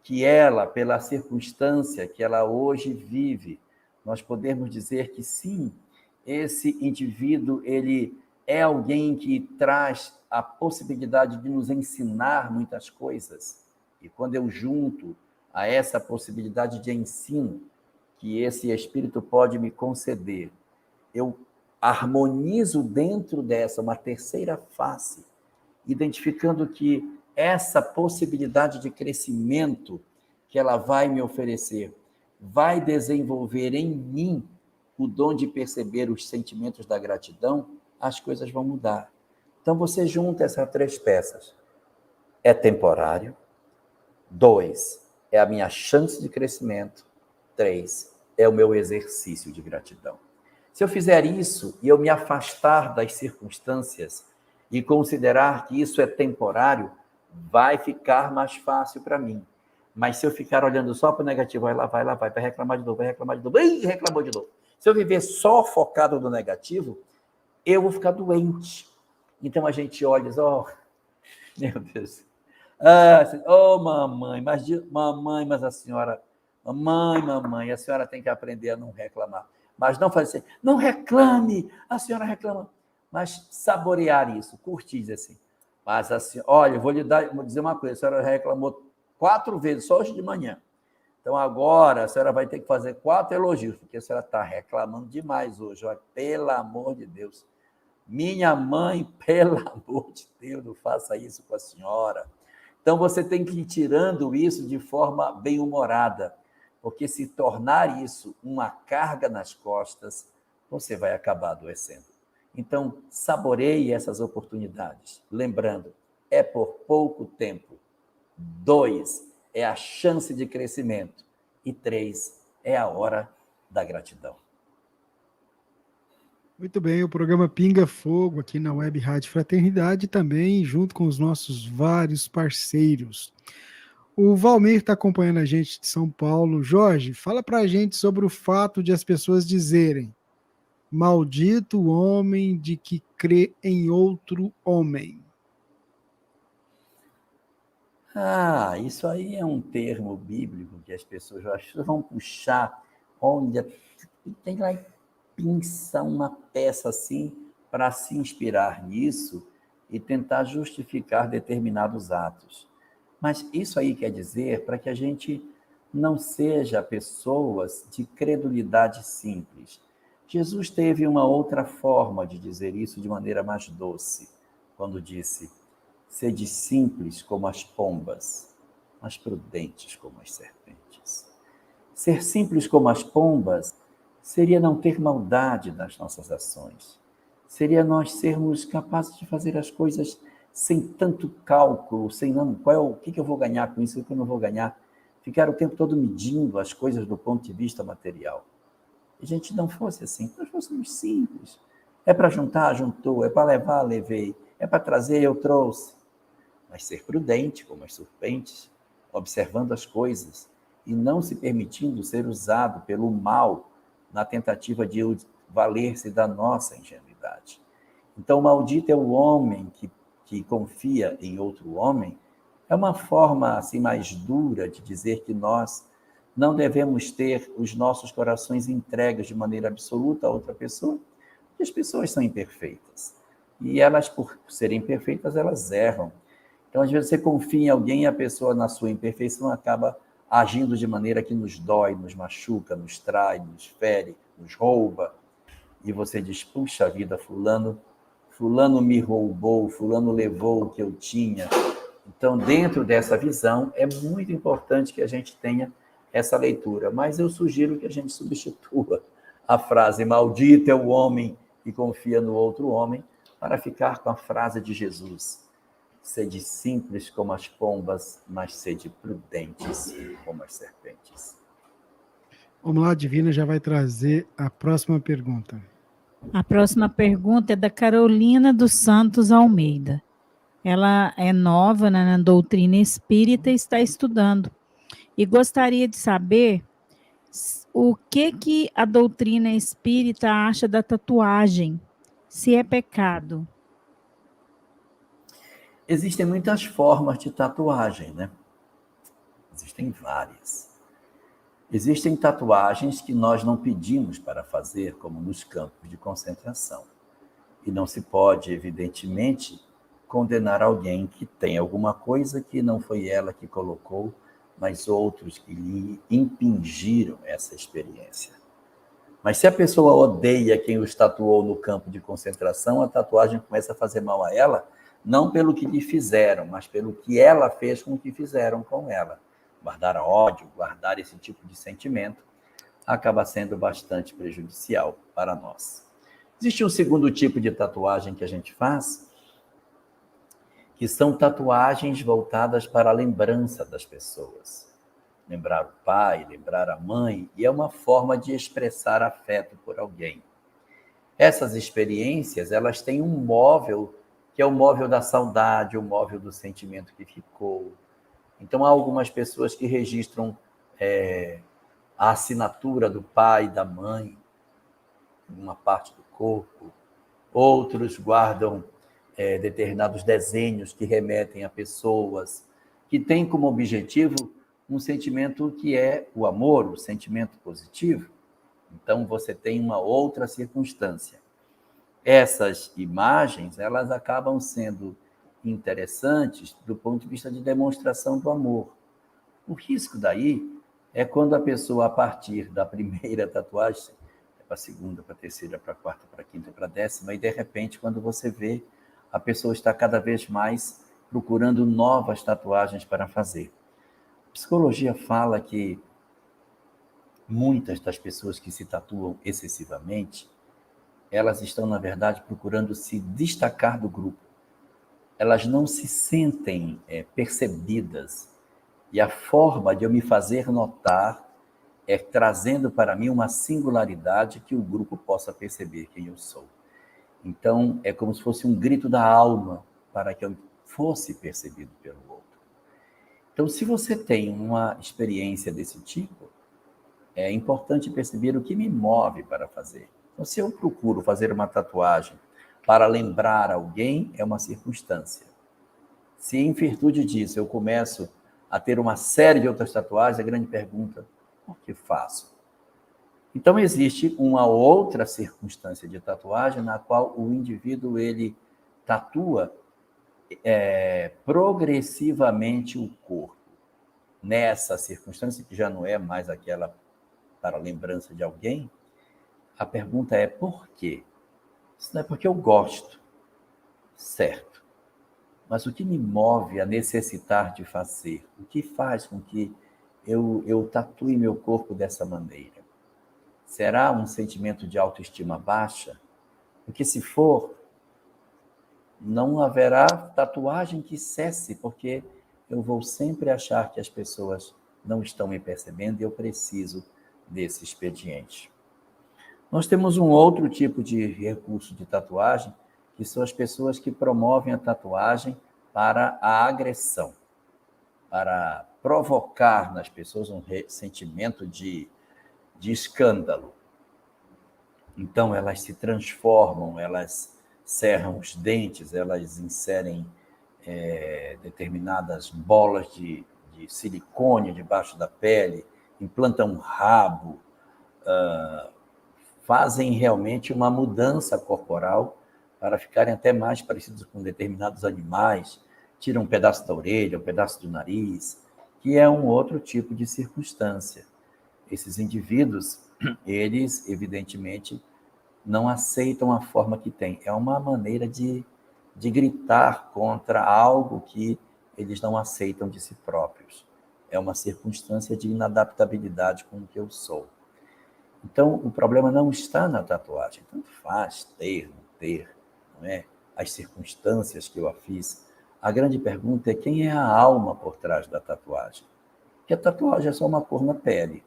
que ela, pela circunstância que ela hoje vive, nós podemos dizer que sim, esse indivíduo, ele é alguém que traz a possibilidade de nos ensinar muitas coisas. E quando eu junto a essa possibilidade de ensino que esse espírito pode me conceder, eu harmonizo dentro dessa uma terceira face, identificando que essa possibilidade de crescimento que ela vai me oferecer vai desenvolver em mim o dom de perceber os sentimentos da gratidão, as coisas vão mudar. Então, você junta essas três peças. É temporário. 2, é a minha chance de crescimento. 3, é o meu exercício de gratidão. Se eu fizer isso e eu me afastar das circunstâncias e considerar que isso é temporário, vai ficar mais fácil para mim. Mas se eu ficar olhando só para o negativo, vai reclamar de novo, vai reclamar de novo, reclamou de novo. Se eu viver só focado no negativo, eu vou ficar doente. Então a gente olha e diz, meu Deus, mamãe, mas a senhora, mamãe, a senhora tem que aprender a não reclamar. Mas não fazer assim, não reclame, a senhora reclama. Mas saborear isso, curtir, dizer assim. Mas assim, olha, vou dizer uma coisa, a senhora reclamou 4 vezes, só hoje de manhã. Então, agora, a senhora vai ter que fazer 4 elogios, porque a senhora está reclamando demais hoje. Olha, pelo amor de Deus. Minha mãe, pelo amor de Deus, não faça isso com a senhora. Então, você tem que ir tirando isso de forma bem-humorada, porque se tornar isso uma carga nas costas, você vai acabar adoecendo. Então, saboreie essas oportunidades. Lembrando, é por pouco tempo. 2, é a chance de crescimento. E 3, é a hora da gratidão. Muito bem, o programa Pinga Fogo aqui na Web Rádio Fraternidade também, junto com os nossos vários parceiros. O Valmir está acompanhando a gente de São Paulo. Jorge, fala para a gente sobre o fato de as pessoas dizerem: maldito o homem de que crê em outro homem. Isso aí é um termo bíblico que as pessoas vão puxar, olha, tem lá pinçar uma peça assim para se inspirar nisso e tentar justificar determinados atos. Mas isso aí quer dizer para que a gente não seja pessoas de credulidade simples. Jesus teve uma outra forma de dizer isso de maneira mais doce, quando disse: sede simples como as pombas, mas prudentes como as serpentes. Ser simples como as pombas seria não ter maldade nas nossas ações. Seria nós sermos capazes de fazer as coisas sem tanto cálculo, sem o que eu vou ganhar com isso, o que eu não vou ganhar. Ficar o tempo todo medindo as coisas do ponto de vista material. E a gente não fosse assim, nós fôssemos simples. É para juntar, juntou. É para levar, levei. É para trazer, eu trouxe. Mas ser prudente, como as serpentes, observando as coisas e não se permitindo ser usado pelo mal na tentativa de valer-se da nossa ingenuidade. Então, maldito é o homem que confia em outro homem. É uma forma assim mais dura de dizer que nós não devemos ter os nossos corações entregues de maneira absoluta a outra pessoa, porque as pessoas são imperfeitas. E elas, por serem imperfeitas, elas erram. Então, às vezes, você confia em alguém e a pessoa, na sua imperfeição, acaba agindo de maneira que nos dói, nos machuca, nos trai, nos fere, nos rouba. E você diz: puxa vida, fulano me roubou, fulano levou o que eu tinha. Então, dentro dessa visão, é muito importante que a gente tenha essa leitura. Mas eu sugiro que a gente substitua a frase maldito é o homem que confia no outro homem, para ficar com a frase de Jesus: sede simples como as pombas, mas sede prudentes como as serpentes. Vamos lá, a Divina já vai trazer a próxima pergunta. A próxima pergunta é da Carolina dos Santos Almeida. Ela é nova na doutrina espírita e está estudando. E gostaria de saber o que a doutrina espírita acha da tatuagem, se é pecado. Existem muitas formas de tatuagem, né? Existem várias. Existem tatuagens que nós não pedimos para fazer, como nos campos de concentração. E não se pode, evidentemente, condenar alguém que tem alguma coisa que não foi ela que colocou, mas outros que lhe impingiram essa experiência. Mas se a pessoa odeia quem os tatuou no campo de concentração, a tatuagem começa a fazer mal a ela, não pelo que lhe fizeram, mas pelo que ela fez com o que fizeram com ela. Guardar ódio, guardar esse tipo de sentimento, acaba sendo bastante prejudicial para nós. Existe um segundo tipo de tatuagem que a gente faz, que são tatuagens voltadas para a lembrança das pessoas. Lembrar o pai, lembrar a mãe, e é uma forma de expressar afeto por alguém. Essas experiências, elas têm um móvel que é o móvel da saudade, o móvel do sentimento que ficou. Então, há algumas pessoas que registram a assinatura do pai e da mãe em uma parte do corpo. Outros guardam determinados desenhos que remetem a pessoas que têm como objetivo um sentimento que é o amor, o sentimento positivo. Então, você tem uma outra circunstância. Essas imagens, elas acabam sendo interessantes do ponto de vista de demonstração do amor. O risco daí é quando a pessoa, a partir da primeira tatuagem, para a segunda, para a terceira, para a quarta, para a quinta, para a décima, e de repente, quando você vê, a pessoa está cada vez mais procurando novas tatuagens para fazer. A psicologia fala que muitas das pessoas que se tatuam excessivamente, elas estão, na verdade, procurando se destacar do grupo. Elas não se sentem percebidas. E a forma de eu me fazer notar é trazendo para mim uma singularidade que o grupo possa perceber quem eu sou. Então, é como se fosse um grito da alma para que eu fosse percebido pelo outro. Então, se você tem uma experiência desse tipo, é importante perceber o que me move para fazer. Então, se eu procuro fazer uma tatuagem para lembrar alguém, é uma circunstância. Se, em virtude disso, eu começo a ter uma série de outras tatuagens, a grande pergunta, por que faço? Então, existe uma outra circunstância de tatuagem na qual o indivíduo ele tatua progressivamente o corpo. Nessa circunstância, que já não é mais aquela para a lembrança de alguém, a pergunta é por quê? Isso não é porque eu gosto, certo. Mas o que me move a necessitar de fazer? O que faz com que eu tatue meu corpo dessa maneira? Será um sentimento de autoestima baixa? Porque se for, não haverá tatuagem que cesse, porque eu vou sempre achar que as pessoas não estão me percebendo e eu preciso desse expediente. Nós temos um outro tipo de recurso de tatuagem, que são as pessoas que promovem a tatuagem para a agressão, para provocar nas pessoas um sentimento de escândalo. Então, elas se transformam, elas cerram os dentes, elas inserem determinadas bolas de silicone debaixo da pele, implantam um rabo, fazem realmente uma mudança corporal para ficarem até mais parecidos com determinados animais, tiram um pedaço da orelha, um pedaço do nariz, que é um outro tipo de circunstância. Esses indivíduos, eles, evidentemente, não aceitam a forma que têm. É uma maneira de gritar contra algo que eles não aceitam de si próprios. É uma circunstância de inadaptabilidade com o que eu sou. Então, o problema não está na tatuagem. Tanto faz ter, não ter, não é? As circunstâncias que eu a fiz. A grande pergunta é quem é a alma por trás da tatuagem? Porque a tatuagem é só uma cor na pele.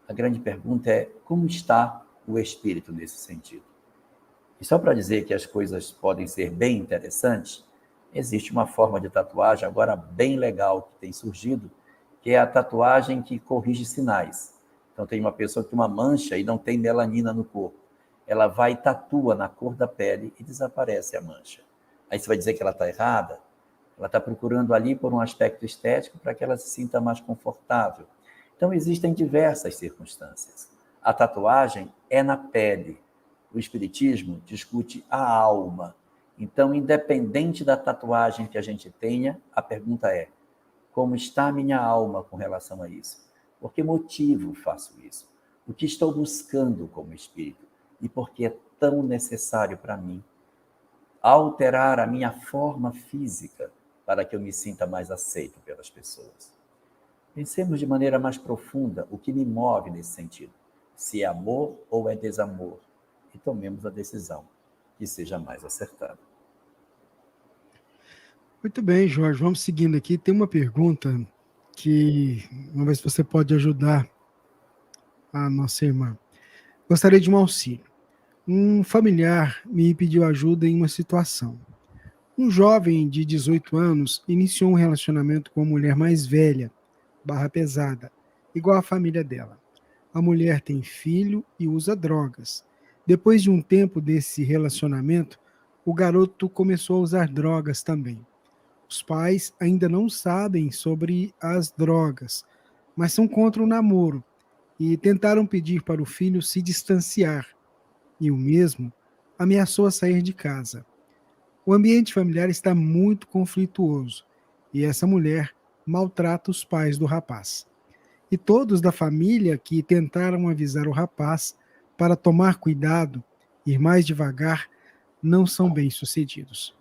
A grande pergunta é como está o espírito nesse sentido. E só para dizer que as coisas podem ser bem interessantes, existe uma forma de tatuagem agora bem legal que tem surgido, que é a tatuagem que corrige sinais. Então, tem uma pessoa que tem uma mancha e não tem melanina no corpo. Ela vai e tatua na cor da pele e desaparece a mancha. Aí você vai dizer que ela está errada? Ela está procurando ali por um aspecto estético para que ela se sinta mais confortável. Então, existem diversas circunstâncias. A tatuagem é na pele. O espiritismo discute a alma. Então, independente da tatuagem que a gente tenha, a pergunta é, como está a minha alma com relação a isso? Por que motivo faço isso? O que estou buscando como espírito? E por que é tão necessário para mim alterar a minha forma física para que eu me sinta mais aceito pelas pessoas? Pensemos de maneira mais profunda o que me move nesse sentido. Se é amor ou é desamor. E tomemos a decisão que seja mais acertada. Muito bem, Jorge. Vamos seguindo aqui. Tem uma pergunta que, vamos ver se você pode ajudar a nossa irmã. Gostaria de um auxílio. Um familiar me pediu ajuda em uma situação. Um jovem de 18 anos iniciou um relacionamento com uma mulher mais velha, barra pesada, igual à família dela. A mulher tem filho e usa drogas. Depois de um tempo desse relacionamento, o garoto começou a usar drogas também. Os pais ainda não sabem sobre as drogas, mas são contra o namoro e tentaram pedir para o filho se distanciar. E o mesmo ameaçou a sair de casa. O ambiente familiar está muito conflituoso e essa mulher maltrata os pais do rapaz. E todos da família que tentaram avisar o rapaz para tomar cuidado, ir mais devagar, não são bem-sucedidos.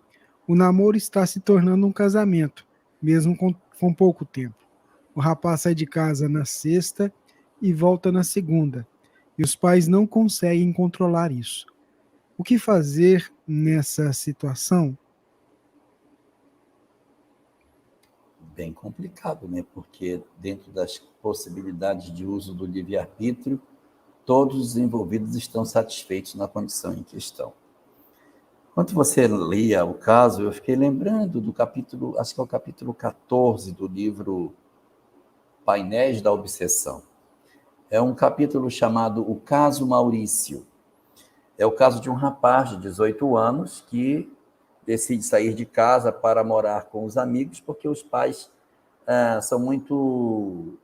O namoro está se tornando um casamento, mesmo com pouco tempo. O rapaz sai de casa na sexta e volta na segunda, e os pais não conseguem controlar isso. O que fazer nessa situação? Bem complicado, né? Porque dentro das possibilidades de uso do livre-arbítrio, todos os envolvidos estão satisfeitos na condição em questão. Quando você lia o caso, eu fiquei lembrando do capítulo, acho que é o capítulo 14 do livro Painéis da Obsessão. É um capítulo chamado O Caso Maurício. É o caso de um rapaz de 18 anos que decide sair de casa para morar com os amigos, porque os pais são muito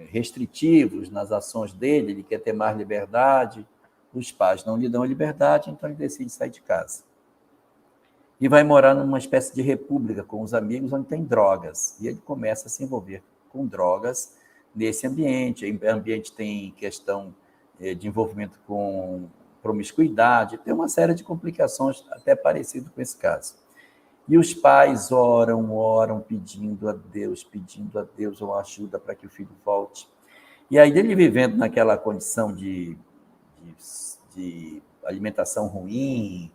restritivos nas ações dele, ele quer ter mais liberdade, os pais não lhe dão liberdade, então ele decide sair de casa. E vai morar numa espécie de república com os amigos, onde tem drogas. E ele começa a se envolver com drogas nesse ambiente. O ambiente tem questão de envolvimento com promiscuidade, tem uma série de complicações até parecido com esse caso. E os pais oram, pedindo a Deus uma ajuda para que o filho volte. E aí ele vivendo naquela condição de alimentação ruim,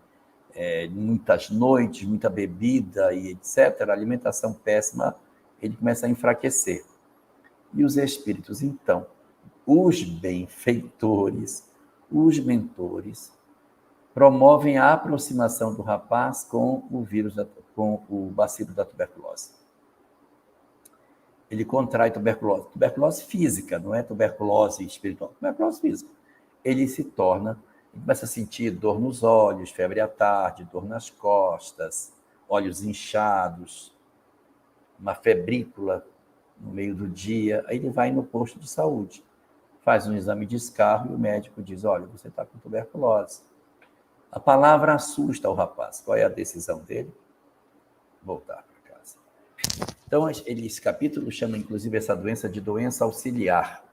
muitas noites, muita bebida e etc., alimentação péssima, ele começa a enfraquecer. E os espíritos, então, os benfeitores, os mentores, promovem a aproximação do rapaz com o vírus, com o bacilo da tuberculose. Ele contrai tuberculose física, não é tuberculose espiritual, tuberculose física. Ele começa a sentir dor nos olhos, febre à tarde, dor nas costas, olhos inchados, uma febrícula no meio do dia. Aí ele vai no posto de saúde, faz um exame de escarro e o médico diz, olha, você está com tuberculose. A palavra assusta o rapaz. Qual é a decisão dele? Voltar para casa. Então, esse capítulo chama, inclusive, essa doença de doença auxiliar,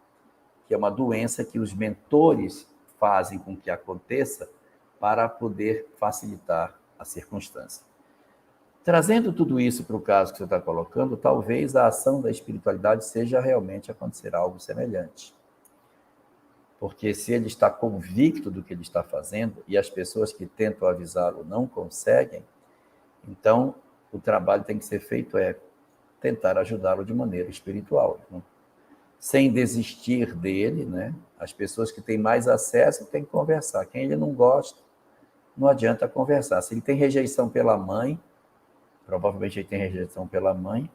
que é uma doença que os mentores fazem com que aconteça para poder facilitar a circunstância. Trazendo tudo isso para o caso que você está colocando, talvez a ação da espiritualidade seja realmente acontecer algo semelhante. Porque se ele está convicto do que ele está fazendo e as pessoas que tentam avisá-lo não conseguem, então o trabalho tem que ser feito tentar ajudá-lo de maneira espiritual, né? Sem desistir dele, né? As pessoas que têm mais acesso têm que conversar. Quem ele não gosta, não adianta conversar. Se ele tem rejeição pela mãe, provavelmente ele tem rejeição pela mãe.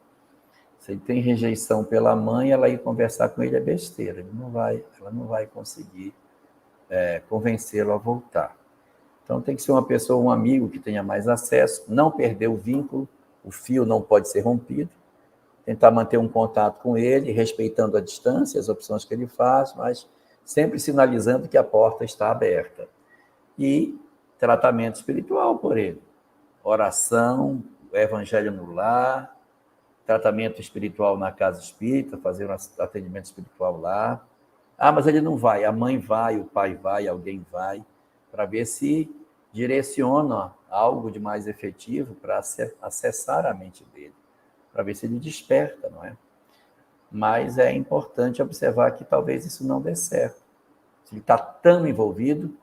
Se ele tem rejeição pela mãe, ela ir conversar com ele é besteira. Ela não vai conseguir convencê-lo a voltar. Então tem que ser uma pessoa, um amigo que tenha mais acesso, não perder o vínculo, o fio não pode ser rompido, tentar manter um contato com ele, respeitando a distância, as opções que ele faz, mas sempre sinalizando que a porta está aberta. E tratamento espiritual por ele. Oração, evangelho no lar, tratamento espiritual na casa espírita, fazer um atendimento espiritual lá. Mas ele não vai, a mãe vai, o pai vai, alguém vai, para ver se direciona algo de mais efetivo para acessar a mente dele, para ver se ele desperta, não é? Mas é importante observar que talvez isso não dê certo. Se ele está tão envolvido,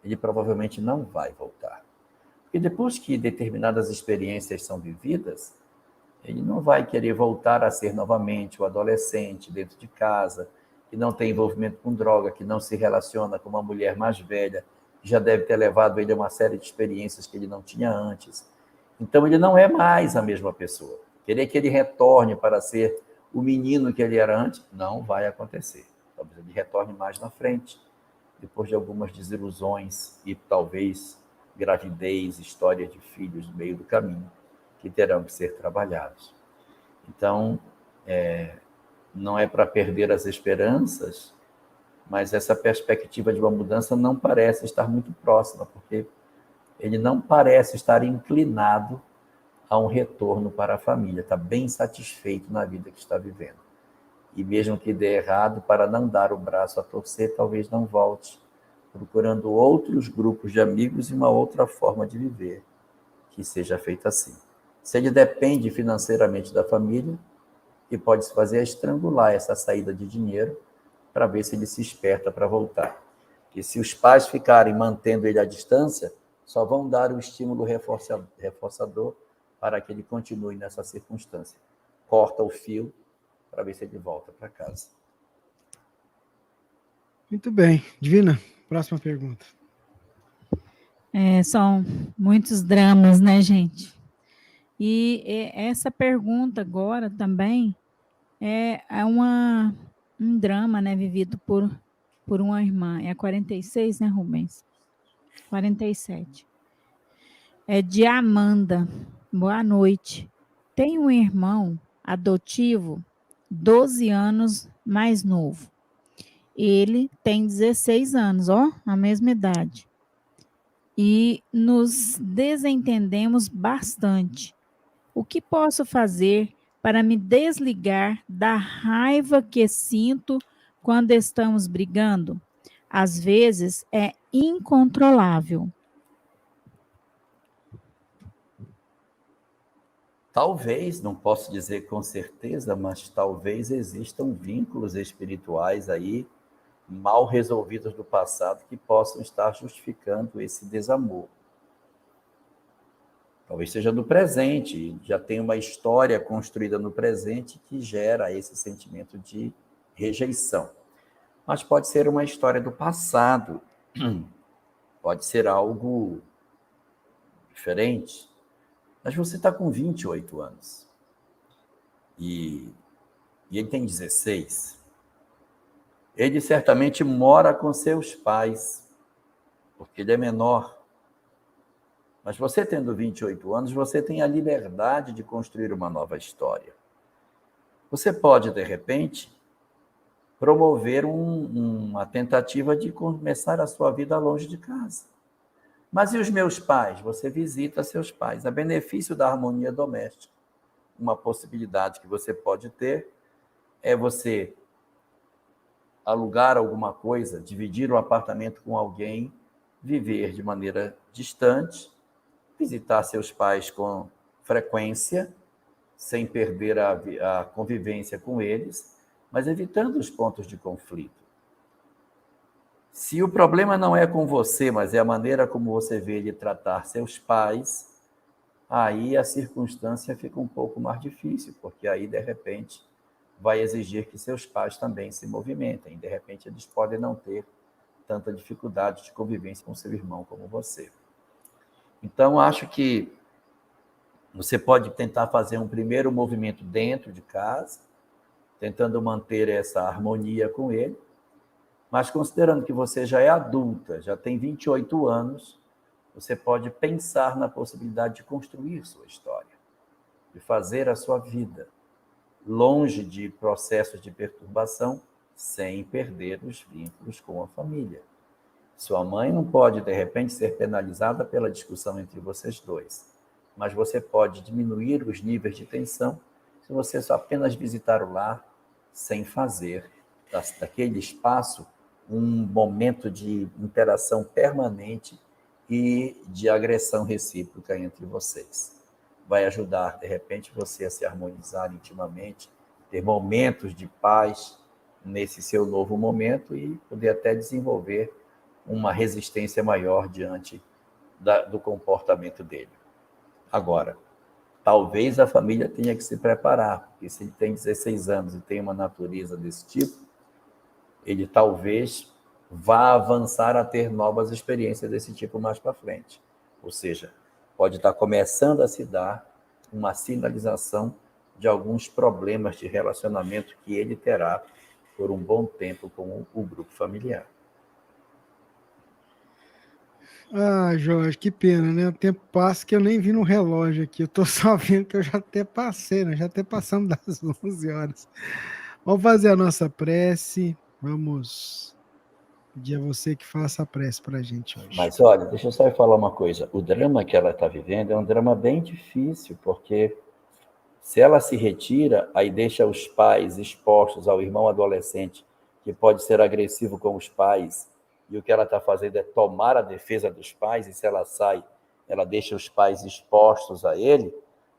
ele provavelmente não vai voltar. E depois que determinadas experiências são vividas, ele não vai querer voltar a ser novamente o adolescente dentro de casa, que não tem envolvimento com droga, que não se relaciona com uma mulher mais velha, que já deve ter levado ele a uma série de experiências que ele não tinha antes. Então, ele não é mais a mesma pessoa. Querer que ele retorne para ser o menino que ele era antes, não vai acontecer. Talvez ele retorne mais na frente, depois de algumas desilusões e talvez gravidez, história de filhos no meio do caminho, que terão que ser trabalhados. Então, não é para perder as esperanças, mas essa perspectiva de uma mudança não parece estar muito próxima, porque ele não parece estar inclinado a um retorno para a família, está bem satisfeito na vida que está vivendo. E mesmo que dê errado, para não dar o braço a torcer, talvez não volte, procurando outros grupos de amigos e uma outra forma de viver que seja feita assim. Se ele depende financeiramente da família, e pode-se fazer é estrangular essa saída de dinheiro para ver se ele se esperta para voltar. E se os pais ficarem mantendo ele à distância, só vão dar o estímulo reforçador para que ele continue nessa circunstância. Corta o fio para ver se ele volta para casa. Muito bem. Divina, próxima pergunta. São muitos dramas, né, gente? E essa pergunta agora também é um drama, né, vivido por uma irmã. É a 46, né, Rubens? 47. É de Amanda. Boa noite. Tenho um irmão adotivo, 12 anos mais novo. Ele tem 16 anos, ó, a mesma idade. E nos desentendemos bastante. O que posso fazer para me desligar da raiva que sinto quando estamos brigando? Às vezes é incontrolável. Talvez, não posso dizer com certeza, mas talvez existam vínculos espirituais aí mal resolvidos do passado que possam estar justificando esse desamor. Talvez seja do presente, já tem uma história construída no presente que gera esse sentimento de rejeição. Mas pode ser uma história do passado, pode ser algo diferente. Mas você está com 28 anos e ele tem 16. Ele certamente mora com seus pais, porque ele é menor. Mas você tendo 28 anos, você tem a liberdade de construir uma nova história. Você pode, de repente, promover uma tentativa de começar a sua vida longe de casa. Mas e os meus pais? Você visita seus pais. A benefício da harmonia doméstica. Uma possibilidade que você pode ter é você alugar alguma coisa, dividir o apartamento com alguém, viver de maneira distante, visitar seus pais com frequência, sem perder a convivência com eles, mas evitando os pontos de conflito. Se o problema não é com você, mas é a maneira como você vê ele tratar seus pais, aí a circunstância fica um pouco mais difícil, porque aí, de repente, vai exigir que seus pais também se movimentem. De repente, eles podem não ter tanta dificuldade de convivência com seu irmão como você. Então, acho que você pode tentar fazer um primeiro movimento dentro de casa, tentando manter essa harmonia com ele, mas considerando que você já é adulta, já tem 28 anos, você pode pensar na possibilidade de construir sua história, de fazer a sua vida, longe de processos de perturbação, sem perder os vínculos com a família. Sua mãe não pode, de repente, ser penalizada pela discussão entre vocês dois, mas você pode diminuir os níveis de tensão se você só apenas visitar o lar, sem fazer daquele espaço um momento de interação permanente e de agressão recíproca entre vocês. Vai ajudar, de repente, você a se harmonizar intimamente, ter momentos de paz nesse seu novo momento e poder até desenvolver uma resistência maior diante do comportamento dele. Agora, talvez a família tenha que se preparar, porque se ele tem 16 anos e tem uma natureza desse tipo, ele talvez vá avançar a ter novas experiências desse tipo mais para frente. Ou seja, pode estar começando a se dar uma sinalização de alguns problemas de relacionamento que ele terá por um bom tempo com o grupo familiar. Ah, Jorge, que pena, né? O tempo passa que eu nem vi no relógio aqui. Eu tô só vendo que eu já até passei, né? Já até passamos das 11 horas. Vamos fazer a nossa prece. Vamos pedir a você que faça a prece para a gente hoje. Mas olha, deixa eu só falar uma coisa. O drama que ela está vivendo é um drama bem difícil, porque se ela se retira, aí deixa os pais expostos ao irmão adolescente, que pode ser agressivo com os pais, e o que ela está fazendo é tomar a defesa dos pais, e se ela sai, ela deixa os pais expostos a ele,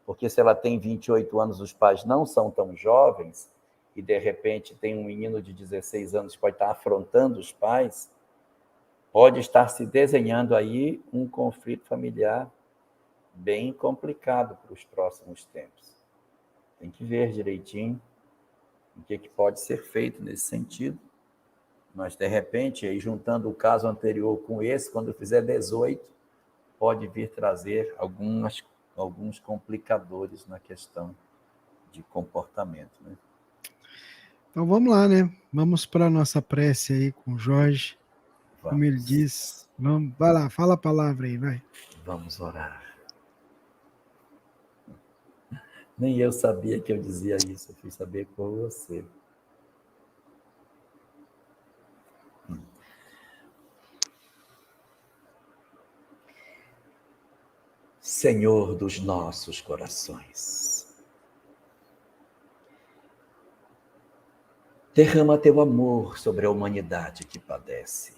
porque se ela tem 28 anos, os pais não são tão jovens, e de repente tem um menino de 16 anos que pode estar afrontando os pais, pode estar se desenhando aí um conflito familiar bem complicado para os próximos tempos. Tem que ver direitinho o que pode ser feito nesse sentido. Mas, de repente, aí, juntando o caso anterior com esse, quando fizer 18, pode vir trazer alguns complicadores na questão de comportamento. Né? Então vamos lá, né? Vamos para a nossa prece aí com o Jorge. Vamos. Como ele diz. Vamos, vai lá, fala a palavra aí, vai. Vamos orar. Nem eu sabia que eu dizia isso, eu fui saber com você. Senhor dos nossos corações, derrama teu amor sobre a humanidade que padece.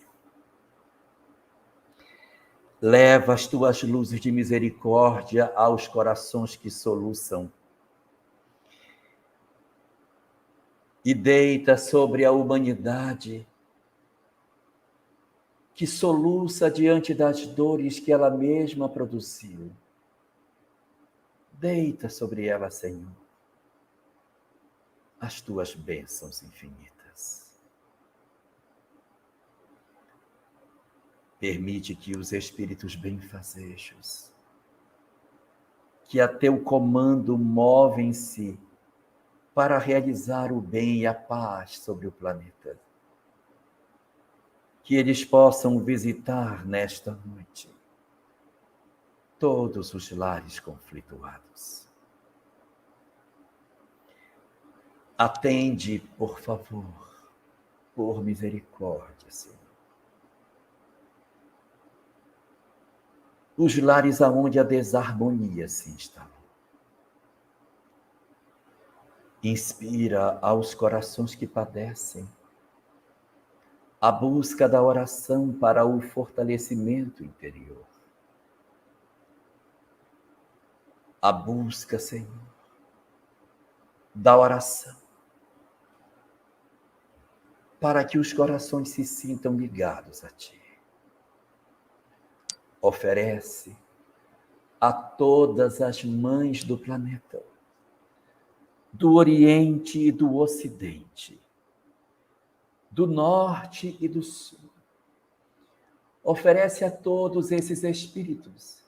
Leva as tuas luzes de misericórdia aos corações que soluçam. E deita sobre a humanidade que soluça diante das dores que ela mesma produziu. Deita sobre ela, Senhor, as tuas bênçãos infinitas. Permite que os espíritos benfazejos, que a teu comando movem-se para realizar o bem e a paz sobre o planeta, que eles possam visitar nesta noite todos os lares conflituados. Atende, por favor, por misericórdia, Senhor. Os lares aonde a desarmonia se instalou. Inspira aos corações que padecem a busca da oração para o fortalecimento interior. A busca, Senhor, da oração para que os corações se sintam ligados a Ti. Oferece a todas as mães do planeta, do Oriente e do Ocidente, do Norte e do Sul. Oferece a todos esses espíritos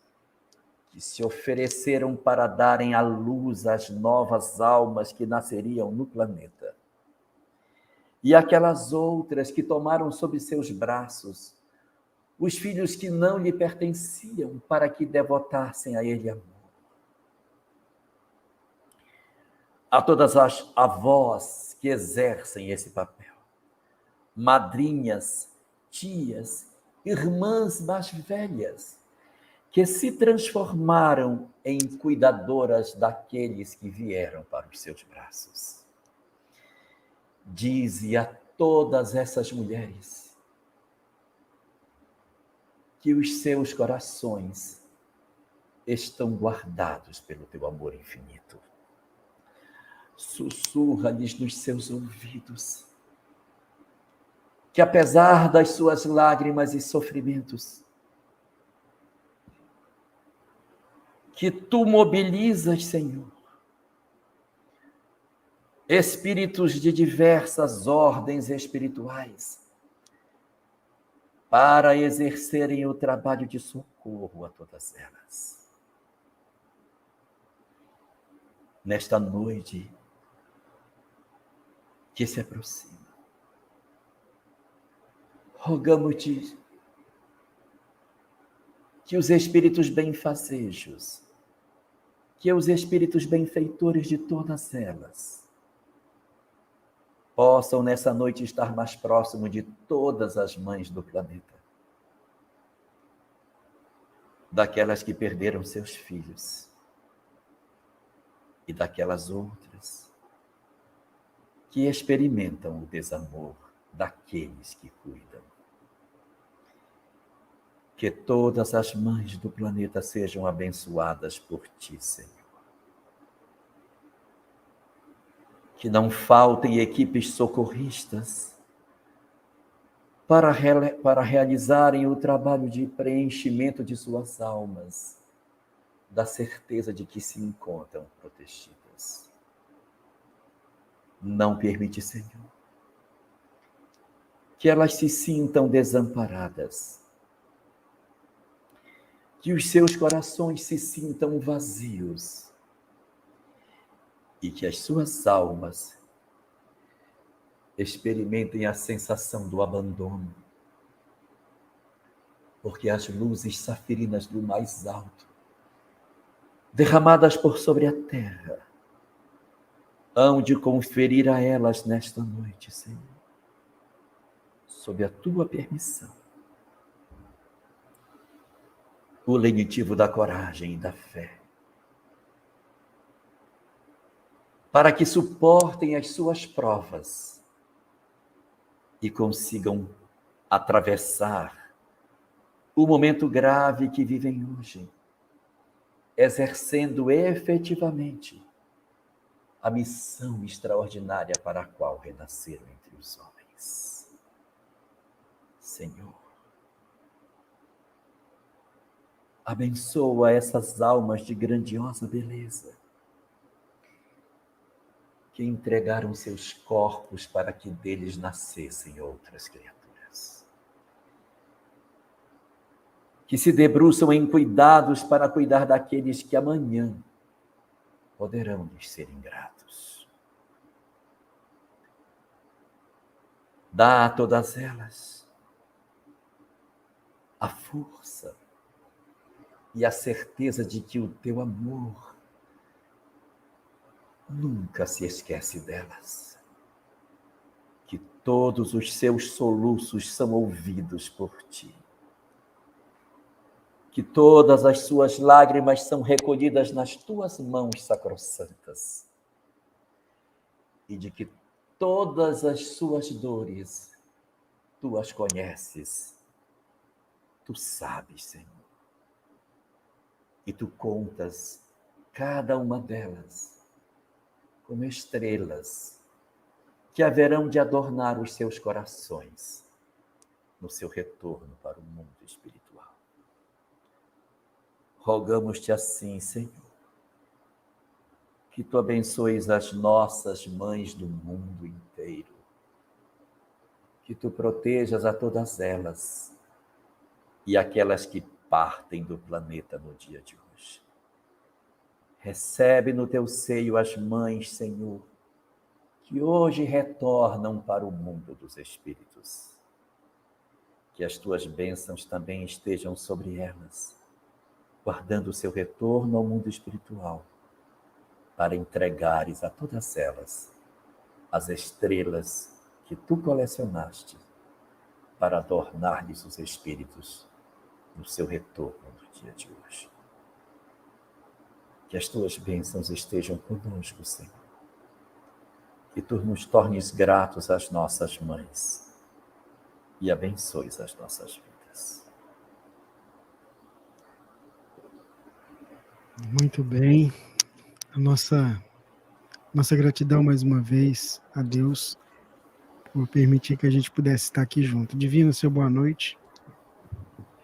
que se ofereceram para darem à luz as novas almas que nasceriam no planeta. E aquelas outras que tomaram sob seus braços os filhos que não lhe pertenciam para que devotassem a ele amor. A todas as avós que exercem esse papel, madrinhas, tias, irmãs mais velhas, que se transformaram em cuidadoras daqueles que vieram para os seus braços. Dize a todas essas mulheres que os seus corações estão guardados pelo teu amor infinito. Sussurra-lhes nos seus ouvidos que, apesar das suas lágrimas e sofrimentos, que tu mobilizas, Senhor, espíritos de diversas ordens espirituais para exercerem o trabalho de socorro a todas elas. nesta noite que se aproxima. Rogamos-te que os espíritos benfazejos, que os espíritos benfeitores de todas elas, possam nessa noite estar mais próximo de todas as mães do planeta, daquelas que perderam seus filhos e daquelas outras que experimentam o desamor daqueles que cuidam. Que todas as mães do planeta sejam abençoadas por ti, Senhor. Que não faltem equipes socorristas para realizarem o trabalho de preenchimento de suas almas, da certeza de que se encontram protegidas. Não permite, Senhor, que elas se sintam desamparadas, que os seus corações se sintam vazios e que as suas almas experimentem a sensação do abandono, porque as luzes safirinas do mais alto, derramadas por sobre a terra, hão de conferir a elas nesta noite, Senhor, sob a tua permissão, o lenitivo da coragem e da fé, para que suportem as suas provas e consigam atravessar o momento grave que vivem hoje, exercendo efetivamente a missão extraordinária para a qual renasceram entre os homens. Senhor, abençoa essas almas de grandiosa beleza, que entregaram seus corpos para que deles nascessem outras criaturas, que se debruçam em cuidados para cuidar daqueles que amanhã poderão lhes ser ingratos. Dá a todas elas a força e a certeza de que o teu amor nunca se esquece delas, que todos os seus soluços são ouvidos por ti, que todas as suas lágrimas são recolhidas nas tuas mãos sacrossantas e de que todas as suas dores tu as conheces, tu sabes, Senhor, e tu contas cada uma delas como estrelas que haverão de adornar os seus corações no seu retorno para o mundo espiritual. Rogamos-te assim, Senhor, que tu abençoes as nossas mães do mundo inteiro, que tu protejas a todas elas e aquelas que partem do planeta no dia de hoje. Recebe no teu seio as mães, Senhor, que hoje retornam para o mundo dos espíritos. Que as tuas bênçãos também estejam sobre elas, guardando o seu retorno ao mundo espiritual, para entregares a todas elas as estrelas que tu colecionaste, para adornar-lhes os espíritos no seu retorno do dia de hoje. Que as tuas bênçãos estejam conosco, Senhor. Que tu nos tornes gratos às nossas mães e abençoes as nossas vidas. Muito bem. A nossa gratidão mais uma vez a Deus por permitir que a gente pudesse estar aqui junto. Divino, seu boa noite.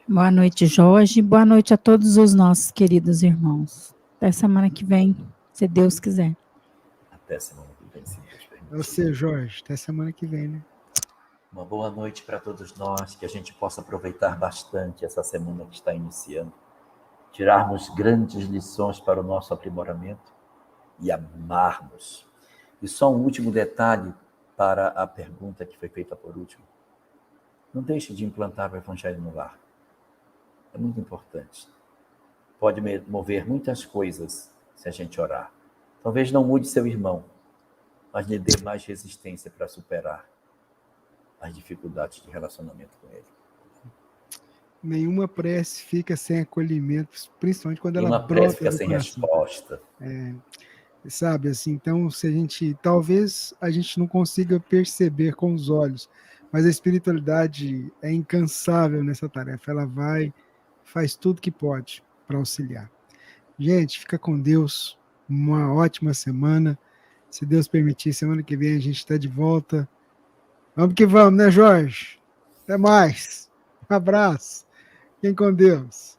Boa noite, Jorge. Boa noite a todos os nossos queridos irmãos. Até semana que vem, se Deus quiser. Até semana que vem, se Deus permitir. Você, Jorge, até semana que vem, né? Uma boa noite para todos nós, que a gente possa aproveitar bastante essa semana que está iniciando, tirarmos grandes lições para o nosso aprimoramento e amarmos. E só um último detalhe para a pergunta que foi feita por último. Não deixe de implantar o evangelho no lar. É muito importante. Pode mover muitas coisas se a gente orar. Talvez não mude seu irmão, mas lhe dê mais resistência para superar as dificuldades de relacionamento com ele. Nenhuma prece fica sem acolhimento, principalmente quando ela Nenhuma brota prece fica do sem coração. resposta. Sabe, assim, então, talvez a gente não consiga perceber com os olhos, mas a espiritualidade é incansável nessa tarefa, ela faz tudo que pode para auxiliar. Gente, fica com Deus, uma ótima semana, se Deus permitir, semana que vem a gente está de volta. Vamos que vamos, né, Jorge? Até mais, um abraço, fiquem com Deus.